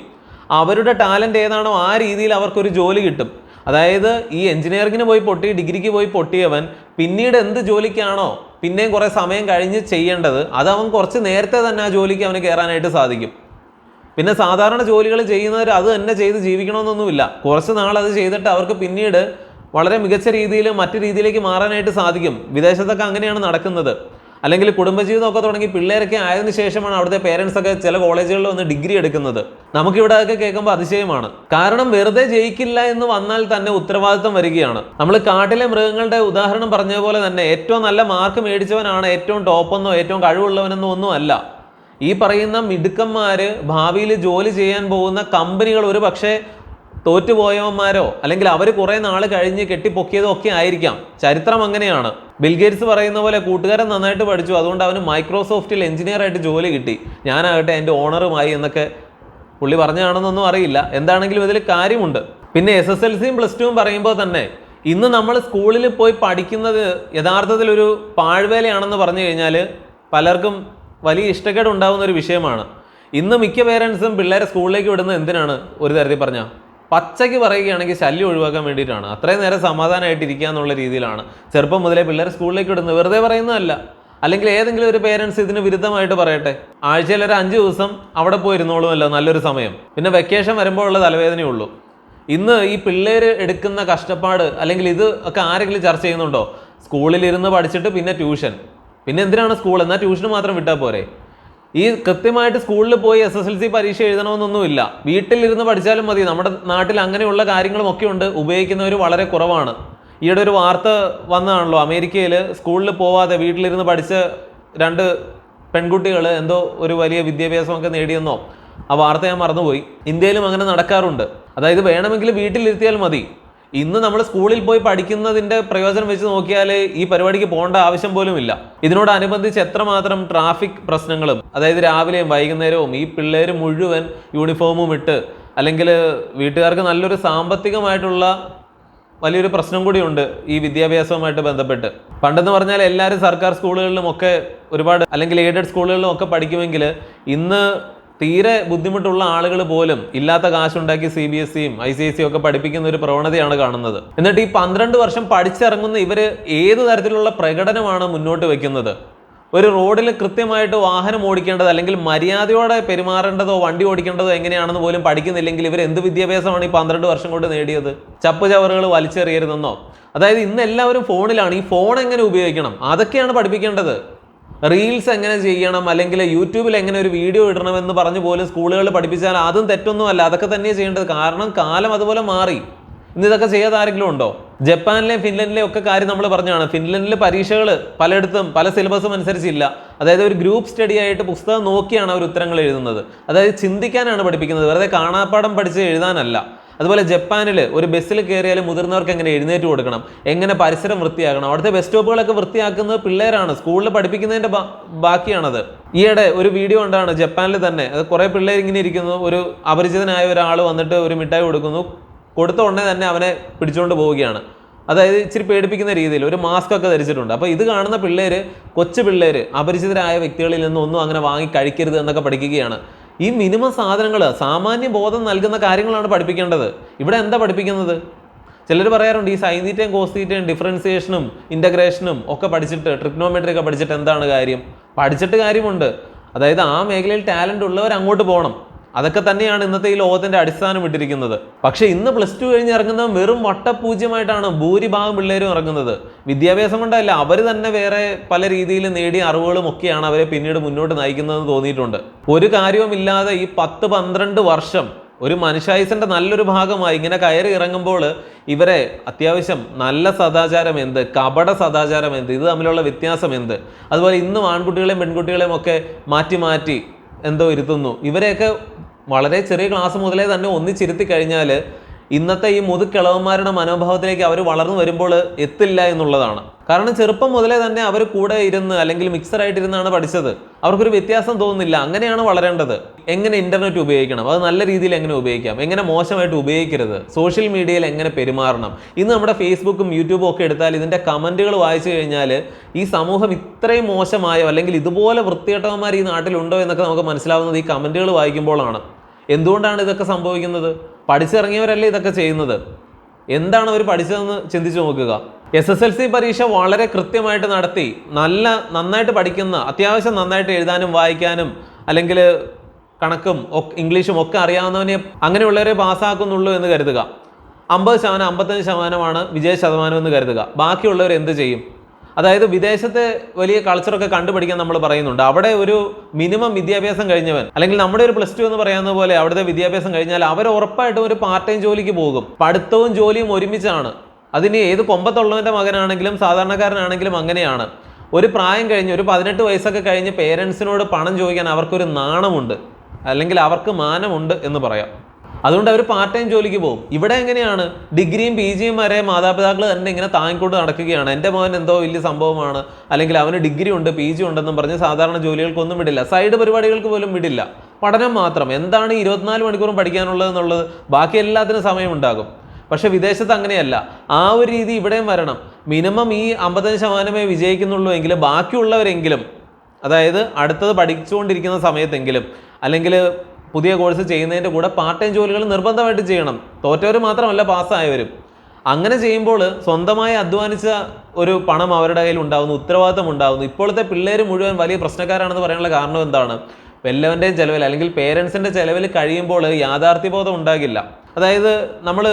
അവരുടെ ടാലൻറ്റ് ഏതാണോ ആ രീതിയിൽ അവർക്കൊരു ജോലി കിട്ടും. അതായത് ഈ എഞ്ചിനീയറിങ്ങിന് പോയി പൊട്ടി, ഡിഗ്രിക്ക് പോയി പൊട്ടിയവൻ പിന്നീട് എന്ത് ജോലിക്കാണോ പിന്നെയും കുറേ സമയം കഴിഞ്ഞ് ചെയ്യേണ്ടത്, അത് അവൻ കുറച്ച് നേരത്തെ തന്നെ ആ ജോലിക്ക് അവന് കയറാനായിട്ട് സാധിക്കും. പിന്നെ സാധാരണ ജോലികൾ ചെയ്യുന്നവർ അത് തന്നെ ചെയ്ത് ജീവിക്കണമെന്നൊന്നുമില്ല. കുറച്ച് നാൾ അത് ചെയ്തിട്ട് അവർക്ക് പിന്നീട് വളരെ മികച്ച രീതിയിൽ മറ്റു രീതിയിലേക്ക് മാറാനായിട്ട് സാധിക്കും. വിദേശത്തൊക്കെ അങ്ങനെയാണ് നടക്കുന്നത്. അല്ലെങ്കിൽ കുടുംബജീവിതമൊക്കെ തുടങ്ങി പിള്ളേരൊക്കെ ആയതിനു ശേഷമാണ് അവിടുത്തെ പേരൻസ് ഒക്കെ ചില കോളേജുകളിൽ വന്ന് ഡിഗ്രി എടുക്കുന്നത്. നമുക്കിവിടെ അതൊക്കെ കേൾക്കുമ്പോൾ അതിശയമാണ്. കാരണം വെറുതെ ജയിക്കില്ല എന്ന് വന്നാൽ തന്നെ ഉത്തരവാദിത്തം വരികയാണ്. നമ്മൾ കാട്ടിലെ മൃഗങ്ങളുടെ ഉദാഹരണം പറഞ്ഞതുപോലെ തന്നെ ഏറ്റവും നല്ല മാർക്ക് മേടിച്ചവനാണ് ഏറ്റവും ടോപ്പെന്നോ ഏറ്റവും കഴിവുള്ളവനെന്നോ ഒന്നും അല്ല. ഈ പറയുന്ന മിടുക്കന്മാർ ഭാവിയിൽ ജോലി ചെയ്യാൻ പോകുന്ന കമ്പനികൾ ഒരു പക്ഷേ തോറ്റുപോയവന്മാരോ അല്ലെങ്കിൽ അവർ കുറേ നാൾ കഴിഞ്ഞ് കെട്ടിപ്പൊക്കിയതോ ഒക്കെ ആയിരിക്കാം. ചരിത്രം അങ്ങനെയാണ്. ബിൽഗേറ്റ്സ് പറയുന്ന പോലെ കൂട്ടുകാരൻ നന്നായിട്ട് പഠിച്ചു, അതുകൊണ്ട് അവന് മൈക്രോസോഫ്റ്റിൽ എഞ്ചിനീയറായിട്ട് ജോലി കിട്ടി, ഞാനാകട്ടെ എൻ്റെ ഓണറുമായി എന്നൊക്കെ പുള്ളി പറഞ്ഞതാണെന്നൊന്നും അറിയില്ല. എന്താണെങ്കിലും ഇതിൽ കാര്യമുണ്ട്. പിന്നെ SSLCയും +2വും പറയുമ്പോൾ തന്നെ ഇന്ന് നമ്മൾ സ്കൂളിൽ പോയി പഠിക്കുന്നത് യഥാർത്ഥത്തിൽ ഒരു പാഴ്വേലയാണെന്ന് പറഞ്ഞു കഴിഞ്ഞാൽ പലർക്കും വലിയ ഇഷ്ടക്കേട് ഉണ്ടാകുന്ന ഒരു വിഷയമാണ്. ഇന്ന് മിക്ക പേരൻസും പിള്ളേരെ സ്കൂളിലേക്ക് വിടുന്നത് എന്തിനാണ്? ഒരു തരത്തിൽ പറഞ്ഞാൽ പച്ചയ്ക്ക് പറയുകയാണെങ്കിൽ ശല്യം ഒഴിവാക്കാൻ വേണ്ടിയിട്ടാണ്. അത്രയും നേരം സമാധാനമായിട്ട് ഇരിക്കുക എന്നുള്ള രീതിയിലാണ് ചെറുപ്പം മുതലേ പിള്ളേരെ സ്കൂളിലേക്ക് വിടുന്നത്. വെറുതെ പറയുന്നതല്ല. അല്ലെങ്കിൽ ഏതെങ്കിലും ഒരു പേരൻസ് ഇതിന് വിരുദ്ധമായിട്ട് പറയട്ടെ, ആഴ്ചയിൽ ഒരു 5 ദിവസം അവിടെ പോയിരുന്നോളുമല്ലോ, നല്ലൊരു സമയം. പിന്നെ വെക്കേഷൻ വരുമ്പോഴുള്ള തലവേദനയുള്ളൂ. ഇന്ന് ഈ പിള്ളേർ എടുക്കുന്ന കഷ്ടപ്പാട് അല്ലെങ്കിൽ ഇത് ഒക്കെ ആരെങ്കിലും ചർച്ച ചെയ്യുന്നുണ്ടോ? സ്കൂളിലിരുന്ന് പഠിച്ചിട്ട് പിന്നെ ട്യൂഷൻ, പിന്നെ എന്തിനാണ് സ്കൂൾ? എന്നാൽ ട്യൂഷന് മാത്രം വിട്ടാൽ പോരെ? ഈ കൃത്യമായിട്ട് സ്കൂളിൽ പോയി SSLC പരീക്ഷ എഴുതണമെന്നൊന്നുമില്ല, വീട്ടിലിരുന്ന് പഠിച്ചാലും മതി. നമ്മുടെ നാട്ടിൽ അങ്ങനെയുള്ള കാര്യങ്ങളുമൊക്കെ ഉണ്ട്, ഉപയോഗിക്കുന്നവർ വളരെ കുറവാണ്. ഈയിടെ ഒരു വാർത്ത വന്നതാണല്ലോ, അമേരിക്കയിൽ സ്കൂളിൽ പോവാതെ വീട്ടിലിരുന്ന് പഠിച്ച 2 പെൺകുട്ടികൾ എന്തോ ഒരു വലിയ വിദ്യാഭ്യാസമൊക്കെ നേടിയെന്നോ. ആ വാർത്ത ഞാൻ മറന്നുപോയി. ഇന്ത്യയിലും അങ്ങനെ നടക്കാറുണ്ട്. അതായത് വേണമെങ്കിൽ വീട്ടിലിരുത്തിയാൽ മതി. ഇന്ന് നമ്മൾ സ്കൂളിൽ പോയി പഠിക്കുന്നതിൻ്റെ പ്രയോജനം വെച്ച് നോക്കിയാൽ ഈ പരിപാടിക്ക് പോകേണ്ട ആവശ്യം പോലും ഇല്ല. ഇതിനോടനുബന്ധിച്ച് എത്രമാത്രം ട്രാഫിക് പ്രശ്നങ്ങളും, അതായത് രാവിലെയും വൈകുന്നേരവും ഈ പിള്ളേർ മുഴുവൻ യൂണിഫോമും ഇട്ട്, അല്ലെങ്കിൽ വീട്ടുകാർക്ക് നല്ലൊരു സാമ്പത്തികമായിട്ടുള്ള വലിയൊരു പ്രശ്നം കൂടിയുണ്ട് ഈ വിദ്യാഭ്യാസവുമായിട്ട് ബന്ധപ്പെട്ട്. പണ്ടെന്ന് പറഞ്ഞാൽ എല്ലാവരും സർക്കാർ സ്കൂളുകളിലും ഒക്കെ ഒരുപാട് അല്ലെങ്കിൽ എയ്ഡഡ് സ്കൂളുകളിലും ഒക്കെ പഠിക്കുമെങ്കിൽ ഇന്ന് തീരെ ബുദ്ധിമുട്ടുള്ള ആളുകൾ പോലും ഇല്ലാത്ത കാശുണ്ടാക്കി CBSEയും ICSE ഒക്കെ പഠിപ്പിക്കുന്ന ഒരു പ്രവണതയാണ് കാണുന്നത്. എന്നിട്ട് ഈ 12 വർഷം പഠിച്ചിറങ്ങുന്ന ഇവര് ഏത് തരത്തിലുള്ള പ്രകടനമാണ് മുന്നോട്ട് വെക്കുന്നത്? ഒരു റോഡിൽ കൃത്യമായിട്ട് വാഹനം ഓടിക്കേണ്ടത് അല്ലെങ്കിൽ മര്യാദയോടെ പെരുമാറേണ്ടതോ വണ്ടി ഓടിക്കേണ്ടതോ എങ്ങനെയാണെന്ന് പോലും പഠിക്കുന്നില്ലെങ്കിൽ ഇവർ എന്ത് വിദ്യാഭ്യാസമാണ് ഈ 12 വർഷം കൊണ്ട് നേടിയത്? ചപ്പ് ചവറുകൾ വലിച്ചെറിയരുതെന്നോ? അതായത് ഇന്ന് എല്ലാവരും ഫോണിലാണ്. ഈ ഫോൺ എങ്ങനെ ഉപയോഗിക്കണം അതൊക്കെയാണ് പഠിപ്പിക്കേണ്ടത്. റീൽസ് എങ്ങനെ ചെയ്യണം, അല്ലെങ്കിൽ യൂട്യൂബിൽ എങ്ങനെ ഒരു വീഡിയോ ഇടണമെന്ന് പറഞ്ഞു പോലും സ്കൂളുകളിൽ പഠിപ്പിച്ചാൽ അതും തെറ്റൊന്നുമല്ല. അതൊക്കെ തന്നെയാണ് ചെയ്യേണ്ടത്. കാരണം കാലം അതുപോലെ മാറി. ഇന്ന് ഇതൊക്കെ ചെയ്യാതെ ആരെങ്കിലും ഉണ്ടോ? ജപ്പാനിലെയും ഫിൻലൻഡിലെയും ഒക്കെ കാര്യം നമ്മൾ പറഞ്ഞാണ്. ഫിൻലൻഡിലെ പരീക്ഷകൾ പലയിടത്തും പല സിലബസും അനുസരിച്ചില്ല. അതായത് ഒരു ഗ്രൂപ്പ് സ്റ്റഡി ആയിട്ട് പുസ്തകം നോക്കിയാണ് അവർ ഉത്തരങ്ങൾ എഴുതുന്നത്. അതായത് ചിന്തിക്കാനാണ് പഠിപ്പിക്കുന്നത്, വെറുതെ കാണാപ്പാഠം പഠിച്ച് എഴുതാനല്ല. അതുപോലെ ജപ്പാനിൽ ഒരു ബസ്സിൽ കയറിയാലും മുതിർന്നവർക്ക് എങ്ങനെ എഴുന്നേറ്റ് കൊടുക്കണം, എങ്ങനെ പരിസരം വൃത്തിയാക്കണം, അവിടുത്തെ ബസ് സ്റ്റോപ്പുകളൊക്കെ വൃത്തിയാക്കുന്നത് പിള്ളേരാണ്. സ്കൂളിൽ പഠിപ്പിക്കുന്നതിൻ്റെ ബാക്കിയാണത്. ഈയിടെ ഒരു വീഡിയോ ഉണ്ടാണ് ജപ്പാനിൽ തന്നെ. അത് കുറേ പിള്ളേർ ഇങ്ങനെ ഇരിക്കുന്നു. ഒരു അപരിചിതനായ ഒരാൾ വന്നിട്ട് ഒരു മിഠായി കൊടുക്കുന്നു. കൊടുത്ത ഉടനെ തന്നെ അവനെ പിടിച്ചുകൊണ്ട് പോവുകയാണ്. അതായത് ഇച്ചിരി പേടിപ്പിക്കുന്ന രീതിയിൽ ഒരു മാസ്ക് ഒക്കെ ധരിച്ചിട്ടുണ്ട്. അപ്പോൾ ഇത് കാണുന്ന പിള്ളേർ, കൊച്ചു പിള്ളേർ അപരിചിതരായ വ്യക്തികളിൽ നിന്നൊന്നും അങ്ങനെ വാങ്ങി കഴിക്കരുത് എന്നൊക്കെ പഠിക്കുകയാണ്. ഈ മിനിമം സാധനങ്ങൾ, സാമാന്യ ബോധം നൽകുന്ന കാര്യങ്ങളാണ് പഠിപ്പിക്കേണ്ടത്. ഇവിടെ എന്താ പഠിപ്പിക്കുന്നത്? ചിലർ പറയാറുണ്ട് ഈ സൈൻ തീറ്റയും കോസ് തീറ്റയും ഡിഫറൻസിയേഷനും ഇൻ്റഗ്രേഷനും ഒക്കെ പഠിച്ചിട്ട്, ട്രിഗ്നോമെട്രി ഒക്കെ പഠിച്ചിട്ട് എന്താണ് കാര്യം? പഠിച്ചിട്ട് കാര്യമുണ്ട്. അതായത് ആ മേഖലയിൽ ടാലൻ്റ് ഉള്ളവർ അങ്ങോട്ട് പോകണം. അതൊക്കെ തന്നെയാണ് ഇന്നത്തെ ഈ ലോകത്തിന്റെ അടിസ്ഥാനം ഇട്ടിരിക്കുന്നത്. പക്ഷെ ഇന്ന് +2 കഴിഞ്ഞ് ഇറങ്ങുന്നത് വെറും വട്ടപൂജ്യമായിട്ടാണ് ഭൂരിഭാഗം പിള്ളേരും ഇറങ്ങുന്നത്. വിദ്യാഭ്യാസം കൊണ്ടല്ല, അവർ തന്നെ വേറെ പല രീതിയിൽ നേടിയ അറിവുകളും ഒക്കെയാണ് അവരെ പിന്നീട് മുന്നോട്ട് നയിക്കുന്നതെന്ന് തോന്നിയിട്ടുണ്ട്. ഒരു കാര്യവുമില്ലാതെ ഈ 10-12 വർഷം ഒരു മനുഷ്യായുസിന്റെ നല്ലൊരു ഭാഗമായി ഇങ്ങനെ കയറി ഇറങ്ങുമ്പോൾ ഇവരെ അത്യാവശ്യം നല്ല സദാചാരം എന്ത്, കപട സദാചാരം എന്ത്, ഇത് തമ്മിലുള്ള വ്യത്യാസം എന്ത്, അതുപോലെ ഇന്നും ആൺകുട്ടികളെയും പെൺകുട്ടികളെയും ഒക്കെ മാറ്റി മാറ്റി എന്തോ ഇരുത്തുന്നു. ഇവരെയൊക്കെ വളരെ ചെറിയ ക്ലാസ് മുതലേ തന്നെ ഒന്നിച്ചിരുത്തി കഴിഞ്ഞാൽ ഇന്നത്തെ ഈ മുതുക്കിളവന്മാരുടെ മനോഭാവത്തിലേക്ക് അവർ വളർന്നു വരുമ്പോൾ എത്തില്ല എന്നുള്ളതാണ്. കാരണം ചെറുപ്പം മുതലേ തന്നെ അവർ കൂടെ ഇരുന്ന് അല്ലെങ്കിൽ മിക്സറായിട്ടിരുന്നാണ് പഠിച്ചത്. അവർക്കൊരു വ്യത്യാസം തോന്നുന്നില്ല. അങ്ങനെയാണ് വളരേണ്ടത്. എങ്ങനെ ഇൻ്റർനെറ്റ് ഉപയോഗിക്കണം, അത് നല്ല രീതിയിൽ എങ്ങനെ ഉപയോഗിക്കാം, എങ്ങനെ മോശമായിട്ട് ഉപയോഗിക്കരുത്, സോഷ്യൽ മീഡിയയിൽ എങ്ങനെ പെരുമാറണം. ഇന്ന് നമ്മുടെ ഫേസ്ബുക്കും യൂട്യൂബും ഒക്കെ എടുത്താൽ ഇതിൻ്റെ കമൻറ്റുകൾ വായിച്ചു കഴിഞ്ഞാൽ ഈ സമൂഹം ഇത്രയും മോശമായോ അല്ലെങ്കിൽ ഇതുപോലെ വൃത്തികെട്ടവന്മാർ ഈ നാട്ടിലുണ്ടോ എന്നൊക്കെ നമുക്ക് മനസ്സിലാവുന്നത് ഈ കമൻറ്റുകൾ വായിക്കുമ്പോഴാണ്. എന്തുകൊണ്ടാണ് ഇതൊക്കെ സംഭവിക്കുന്നത്? പഠിച്ചിറങ്ങിയവരല്ലേ ഇതൊക്കെ ചെയ്യുന്നത്. എന്താണ് അവർ പഠിച്ചതെന്ന് ചിന്തിച്ചു നോക്കുക. SSLC പരീക്ഷ വളരെ കൃത്യമായിട്ട് നടത്തി നന്നായിട്ട് പഠിക്കുന്ന, അത്യാവശ്യം നന്നായിട്ട് എഴുതാനും വായിക്കാനും അല്ലെങ്കിൽ കണക്കും ഇംഗ്ലീഷും ഒക്കെ അറിയാവുന്നവനെ അങ്ങനെയുള്ളവരെ പാസ്സാക്കുന്നുള്ളൂ എന്ന് കരുതുക. 50%, 55% വിജയ ശതമാനം എന്ന് കരുതുക. ബാക്കിയുള്ളവർ എന്ത് ചെയ്യും? അതായത് വിദേശത്തെ വലിയ കൾച്ചറൊക്കെ കണ്ടുപഠിക്കാൻ നമ്മൾ പറയുന്നുണ്ട്. അവിടെ ഒരു മിനിമം വിദ്യാഭ്യാസം കഴിഞ്ഞവൻ, അല്ലെങ്കിൽ നമ്മുടെ ഒരു +2 എന്ന് പറയുന്ന പോലെ അവിടുത്തെ വിദ്യാഭ്യാസം കഴിഞ്ഞാൽ അവർ ഉറപ്പായിട്ടും ഒരു പാർട്ട് ടൈം ജോലിക്ക് പോകും. പഠിത്തവും ജോലിയും ഒരുമിച്ചാണ്. അതിന് ഏത് കൊമ്പത്തുള്ളവൻ്റെ മകനാണെങ്കിലും സാധാരണക്കാരനാണെങ്കിലും അങ്ങനെയാണ്. ഒരു പ്രായം കഴിഞ്ഞ് ഒരു 18 വയസ്സൊക്കെ കഴിഞ്ഞ് പേരൻസിനോട് പണം ചോദിക്കാൻ അവർക്കൊരു നാണമുണ്ട്, അല്ലെങ്കിൽ അവർക്ക് മാനമുണ്ട് എന്ന് പറയാം. അതുകൊണ്ട് അവർ പാർട്ട് ടൈം ജോലിക്ക് പോകും. ഇവിടെ എങ്ങനെയാണ്? ഡിഗ്രിയും PGയും വരെ മാതാപിതാക്കൾ തന്നെ ഇങ്ങനെ താങ്ങിക്കൊണ്ട് നടക്കുകയാണ്. എൻ്റെ മോൻ എന്തോ വലിയ സംഭവമാണ്, അല്ലെങ്കിൽ അവന് ഡിഗ്രി ഉണ്ട് PG ഉണ്ടെന്നും പറഞ്ഞ് സാധാരണ ജോലികൾക്കൊന്നും വിടില്ല, സൈഡ് പരിപാടികൾക്ക് പോലും വിടില്ല. പഠനം മാത്രം. എന്താണ് 24 മണിക്കൂറും പഠിക്കാനുള്ളതെന്നുള്ളത്? ബാക്കി എല്ലാത്തിനും സമയമുണ്ടാകും. പക്ഷെ വിദേശത്ത് അങ്ങനെയല്ല. ആ ഒരു രീതി ഇവിടെയും വരണം. മിനിമം ഈ 55% വിജയിക്കുന്നുള്ളൂ എങ്കിൽ ബാക്കിയുള്ളവരെങ്കിലും, അതായത് അടുത്തത് പഠിച്ചുകൊണ്ടിരിക്കുന്ന സമയത്തെങ്കിലും അല്ലെങ്കിൽ പുതിയ കോഴ്സ് ചെയ്യുന്നതിൻ്റെ കൂടെ പാർട്ട് ടൈം ജോലികൾ നിർബന്ധമായിട്ട് ചെയ്യണം. തോറ്റവർ മാത്രമല്ല, പാസ്സായവരും. അങ്ങനെ ചെയ്യുമ്പോൾ സ്വന്തമായി അധ്വാനിച്ച ഒരു പണം അവരുടെ കയ്യിൽ ഉണ്ടാകുന്നു, ഉത്തരവാദിത്തം ഉണ്ടാകുന്നു. ഇപ്പോഴത്തെ പിള്ളേർ മുഴുവൻ വലിയ പ്രശ്നക്കാരാണെന്ന് പറയാനുള്ള കാരണം എന്താണ്? വല്ലവൻ്റെയും ചിലവിൽ അല്ലെങ്കിൽ പേരൻസിൻ്റെ ചിലവിൽ കഴിയുമ്പോൾ യാഥാർത്ഥ്യബോധം ഉണ്ടാകില്ല. അതായത് നമ്മൾ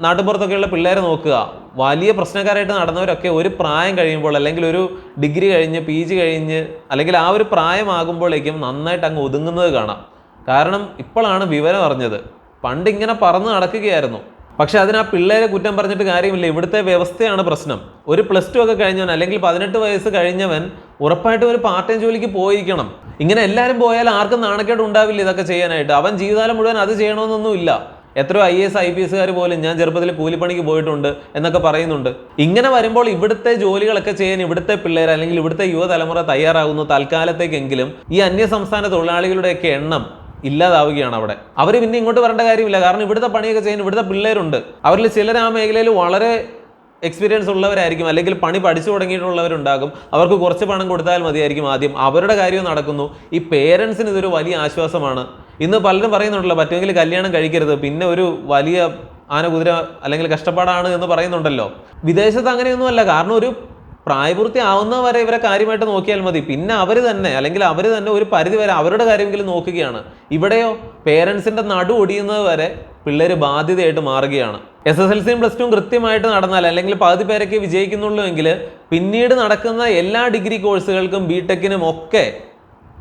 നാട്ടുപുറത്തൊക്കെയുള്ള പിള്ളേരെ നോക്കുക, വലിയ പ്രശ്നക്കാരായിട്ട് നടന്നവരൊക്കെ ഒരു പ്രായം കഴിയുമ്പോൾ, അല്ലെങ്കിൽ ഒരു ഡിഗ്രി കഴിഞ്ഞ് PG കഴിഞ്ഞ് അല്ലെങ്കിൽ ആ ഒരു പ്രായമാകുമ്പോഴേക്കും നന്നായിട്ട് അങ്ങ് ഒതുങ്ങുന്നത് കാണാം. കാരണം ഇപ്പോഴാണ് വിവരം അറിഞ്ഞത്. പണ്ട് ഇങ്ങനെ പറന്ന് നടക്കുകയായിരുന്നു. പക്ഷെ അതിന് ആ പിള്ളേരെ കുറ്റം പറഞ്ഞിട്ട് കാര്യമില്ല. ഇവിടുത്തെ വ്യവസ്ഥയാണ് പ്രശ്നം. ഒരു +2 ഒക്കെ കഴിഞ്ഞവൻ അല്ലെങ്കിൽ 18 വയസ്സ് കഴിഞ്ഞവൻ ഉറപ്പായിട്ടും ഒരു പാർട്ട് ടൈം ജോലിക്ക് പോയിരിക്കണം. ഇങ്ങനെ എല്ലാവരും പോയാൽ ആർക്കും നാണക്കേട് ഉണ്ടാവില്ല ഇതൊക്കെ ചെയ്യാനായിട്ട്. അവൻ ജീവിതകാലം മുഴുവൻ അത് ചെയ്യണമെന്നൊന്നുമില്ല. എത്രയോ IAS IPSകാർ പോലും ഞാൻ ചെറുപ്പത്തിൽ കൂലിപ്പണിക്ക് പോയിട്ടുണ്ട് എന്നൊക്കെ പറയുന്നുണ്ട്. ഇങ്ങനെ വരുമ്പോൾ ഇവിടുത്തെ ജോലികളൊക്കെ ചെയ്യാൻ ഇവിടുത്തെ പിള്ളേർ അല്ലെങ്കിൽ ഇവിടുത്തെ യുവതലമുറ തയ്യാറാകുന്നു തൽക്കാലത്തേക്കെങ്കിലും. ഈ അന്യസംസ്ഥാന തൊഴിലാളികളുടെയൊക്കെ എണ്ണം ഇല്ലാതാവുകയാണ് അവിടെ. അവർ പിന്നെ ഇങ്ങോട്ട് വരേണ്ട കാര്യമില്ല. കാരണം ഇവിടുത്തെ പണിയൊക്കെ ചെയ്യാൻ ഇവിടുത്തെ പിള്ളേരുണ്ട്. അവരിൽ ചിലർ ആ മേഖലയിൽ വളരെ എക്സ്പീരിയൻസ് ഉള്ളവരായിരിക്കും, അല്ലെങ്കിൽ പണി പഠിച്ചു തുടങ്ങിയിട്ടുള്ളവരുണ്ടാകും. അവർക്ക് കുറച്ച് പണം കൊടുത്താൽ മതിയായിരിക്കും ആദ്യം. അവരുടെ കാര്യം നടക്കുന്നു. ഈ പേരൻസിന് ഇതൊരു വലിയ ആശ്വാസമാണ്. ഇന്ന് പലരും പറയുന്നുണ്ടല്ലോ പറ്റുമെങ്കിൽ കല്യാണം കഴിക്കരുത്, പിന്നെ ഒരു വലിയ ആന കുതിര അല്ലെങ്കിൽ കഷ്ടപ്പാടാണ് എന്ന് പറയുന്നുണ്ടല്ലോ. വിദേശത്ത് അങ്ങനെയൊന്നുമല്ല. കാരണം ഒരു പ്രായപൂർത്തി ആവുന്നവരെ ഇവരെ കാര്യമായിട്ട് നോക്കിയാൽ മതി. പിന്നെ അവർ തന്നെ ഒരു പരിധി വരെ അവരുടെ കാര്യമെങ്കിലും നോക്കുകയാണ്. ഇവിടെയോ പേരൻസിന്റെ നടു ഒടിയുന്നത് വരെ പിള്ളേർ ബാധ്യതയായിട്ട് മാറുകയാണ്. SSLCയും +2 കൃത്യമായിട്ട് നടന്നാൽ അല്ലെങ്കിൽ പകുതി പേരൊക്കെ വിജയിക്കുന്നുള്ളൂ എങ്കിൽ പിന്നീട് നടക്കുന്ന എല്ലാ ഡിഗ്രി കോഴ്സുകൾക്കും BTechനും ഒക്കെ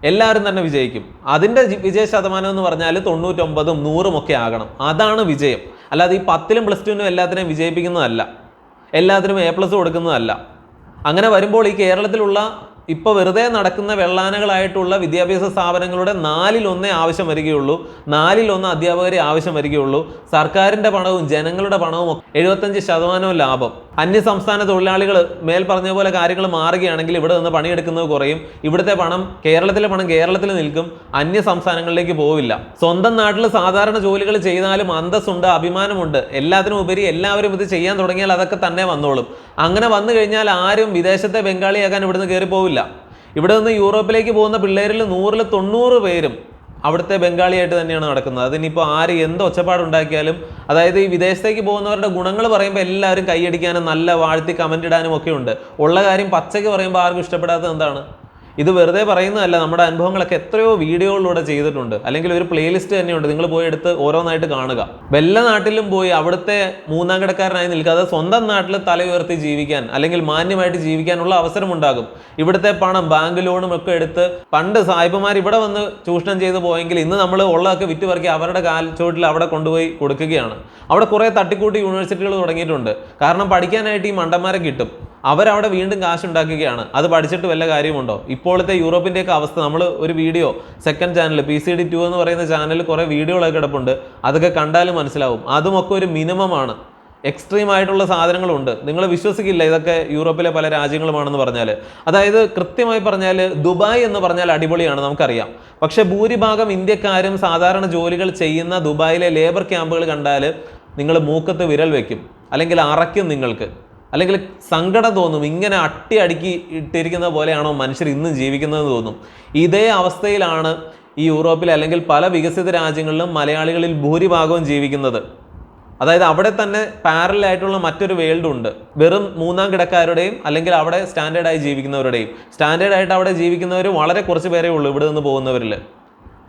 എല്ലാവരും തന്നെ വിജയിക്കും. അതിൻ്റെ വിജയ ശതമാനം എന്ന് പറഞ്ഞാൽ 99%, 100% ഒക്കെ ആകണം. അതാണ് വിജയം. അല്ലാതെ ഈ 10ലും +2നും എല്ലാത്തിനെയും വിജയിപ്പിക്കുന്നതല്ല, എല്ലാത്തിനും A+ കൊടുക്കുന്നതല്ല. അങ്ങനെ വരുമ്പോൾ ഈ കേരളത്തിലുള്ള ഇപ്പോൾ വെറുതെ നടക്കുന്ന വെള്ളാനകളായിട്ടുള്ള വിദ്യാഭ്യാസ സ്ഥാപനങ്ങളുടെ 4-1 ആവശ്യം വരികയുള്ളൂ. 4-1 അധ്യാപകരെ ആവശ്യം വരികയുള്ളൂ. സർക്കാരിൻ്റെ പണവും ജനങ്ങളുടെ പണവും 75% ലാഭം. അന്യസംസ്ഥാന തൊഴിലാളികൾ മേൽ പറഞ്ഞ പോലെ കാര്യങ്ങൾ മാറുകയാണെങ്കിൽ ഇവിടെ നിന്ന് പണിയെടുക്കുന്നത് കുറയും. ഇവിടുത്തെ പണം, കേരളത്തിലെ പണം കേരളത്തിൽ നിൽക്കും, അന്യ സംസ്ഥാനങ്ങളിലേക്ക് പോവില്ല. സ്വന്തം നാട്ടിൽ സാധാരണ ജോലികൾ ചെയ്താലും അന്തസ്സുണ്ട്, അഭിമാനമുണ്ട്. എല്ലാത്തിനും ഉപരി എല്ലാവരും ഇത് ചെയ്യാൻ തുടങ്ങിയാൽ അതൊക്കെ തന്നെ വന്നോളും. അങ്ങനെ വന്നു കഴിഞ്ഞാൽ ആരും വിദേശത്തെ ബംഗാളിയാക്കാൻ ഇവിടുന്ന് കയറി പോവില്ല. ഇവിടെ നിന്ന് യൂറോപ്പിലേക്ക് പോകുന്ന പിള്ളേരിൽ 100-ൽ 90 പേരും അവിടുത്തെ ബംഗാളിയായിട്ട് തന്നെയാണ് നടക്കുന്നത്. അതിനിപ്പോൾ ആര് എന്ത് ഒച്ചപ്പാടുണ്ടാക്കിയാലും, അതായത് ഈ വിദേശത്തേക്ക് പോകുന്നവരുടെ ഗുണങ്ങൾ പറയുമ്പോൾ എല്ലാവരും കൈയടിക്കാനും നല്ല വാഴ്ത്തി കമൻ്റ് ഇടാനും ഒക്കെ ഉണ്ട്. ഉള്ള കാര്യം പച്ചയ്ക്ക് പറയുമ്പോൾ ആർക്കും ഇഷ്ടപ്പെടാത്തത് എന്താണ്? ഇത് വെറുതെ പറയുന്നതല്ല. നമ്മുടെ അനുഭവങ്ങളൊക്കെ എത്രയോ വീഡിയോകളിലൂടെ ചെയ്തിട്ടുണ്ട്. അല്ലെങ്കിൽ ഒരു പ്ലേലിസ്റ്റ് തന്നെയുണ്ട്, നിങ്ങൾ പോയി എടുത്ത് ഓരോന്നായിട്ട് കാണുക. വല്ല നാട്ടിലും പോയി അവിടുത്തെ മൂന്നാം കിടക്കാരനായി നിൽക്കാതെ സ്വന്തം നാട്ടിൽ തല ഉയർത്തി ജീവിക്കാൻ അല്ലെങ്കിൽ മാന്യമായിട്ട് ജീവിക്കാനുള്ള അവസരം ഉണ്ടാകും. ഇവിടുത്തെ പണം, ബാങ്ക് ലോണും ഒക്കെ എടുത്ത് പണ്ട് സായിപ്പുമാർ ഇവിടെ വന്ന് ചൂഷണം ചെയ്ത് പോയെങ്കിൽ ഇന്ന് നമ്മൾ ഉള്ളതൊക്കെ വിറ്റുപറക്കി അവരുടെ കാൽച്ചോട്ടിൽ അവിടെ കൊണ്ടുപോയി കൊടുക്കുകയാണ്. അവിടെ കുറേ തട്ടിക്കൂട്ടി യൂണിവേഴ്സിറ്റികൾ തുടങ്ങിയിട്ടുണ്ട്. കാരണം പഠിക്കാനായിട്ട് ഈ മണ്ടന്മാരെ കിട്ടും, അവരവിടെ വീണ്ടും കാശുണ്ടാക്കുകയാണ്. അത് പഠിച്ചിട്ട് വല്ല കാര്യമുണ്ടോ? ഇപ്പോഴത്തെ യൂറോപ്പിൻ്റെയൊക്കെ അവസ്ഥ, നമ്മൾ ഒരു വീഡിയോ സെക്കൻഡ് ചാനൽ PCD2 എന്ന് പറയുന്ന ചാനലിൽ കുറേ വീഡിയോകളൊക്കെ കിടപ്പുണ്ട്. അതൊക്കെ കണ്ടാലും മനസ്സിലാവും. അതുമൊക്കെ ഒരു മിനിമമാണ്. എക്സ്ട്രീം ആയിട്ടുള്ള സാധനങ്ങളുണ്ട്. നിങ്ങൾ വിശ്വസിക്കില്ല ഇതൊക്കെ യൂറോപ്പിലെ പല രാജ്യങ്ങളുമാണെന്ന് പറഞ്ഞാൽ. അതായത് കൃത്യമായി പറഞ്ഞാൽ ദുബായ് എന്ന് പറഞ്ഞാൽ അടിപൊളിയാണ്, നമുക്കറിയാം. പക്ഷെ ഭൂരിഭാഗം ഇന്ത്യക്കാരും സാധാരണ ജോലികൾ ചെയ്യുന്ന ദുബായിലെ ലേബർ ക്യാമ്പുകൾ കണ്ടാൽ നിങ്ങൾ മൂക്കത്ത് വിരൽ വെക്കും, അല്ലെങ്കിൽ അറയ്ക്കും നിങ്ങൾക്ക്, അല്ലെങ്കിൽ സങ്കടം തോന്നും. ഇങ്ങനെ അടുക്കി ഇട്ടിരിക്കുന്ന പോലെയാണോ മനുഷ്യർ ഇന്നും ജീവിക്കുന്നതെന്ന് തോന്നും. ഇതേ അവസ്ഥയിലാണ് ഈ യൂറോപ്പിൽ അല്ലെങ്കിൽ പല വികസിത രാജ്യങ്ങളിലും മലയാളികളിൽ ഭൂരിഭാഗവും ജീവിക്കുന്നത്. അതായത് അവിടെ തന്നെ പാരലായിട്ടുള്ള മറ്റൊരു വേൾഡ് ഉണ്ട്. വെറും മൂന്നാം കിടക്കാരുടെയും അല്ലെങ്കിൽ അവിടെ സ്റ്റാൻഡേർഡായി ജീവിക്കുന്നവരുടെയും. സ്റ്റാൻഡേർഡായിട്ട് അവിടെ ജീവിക്കുന്നവർ വളരെ കുറച്ച് പേരേ ഉള്ളൂ ഇവിടെ നിന്ന് പോകുന്നവരിൽ.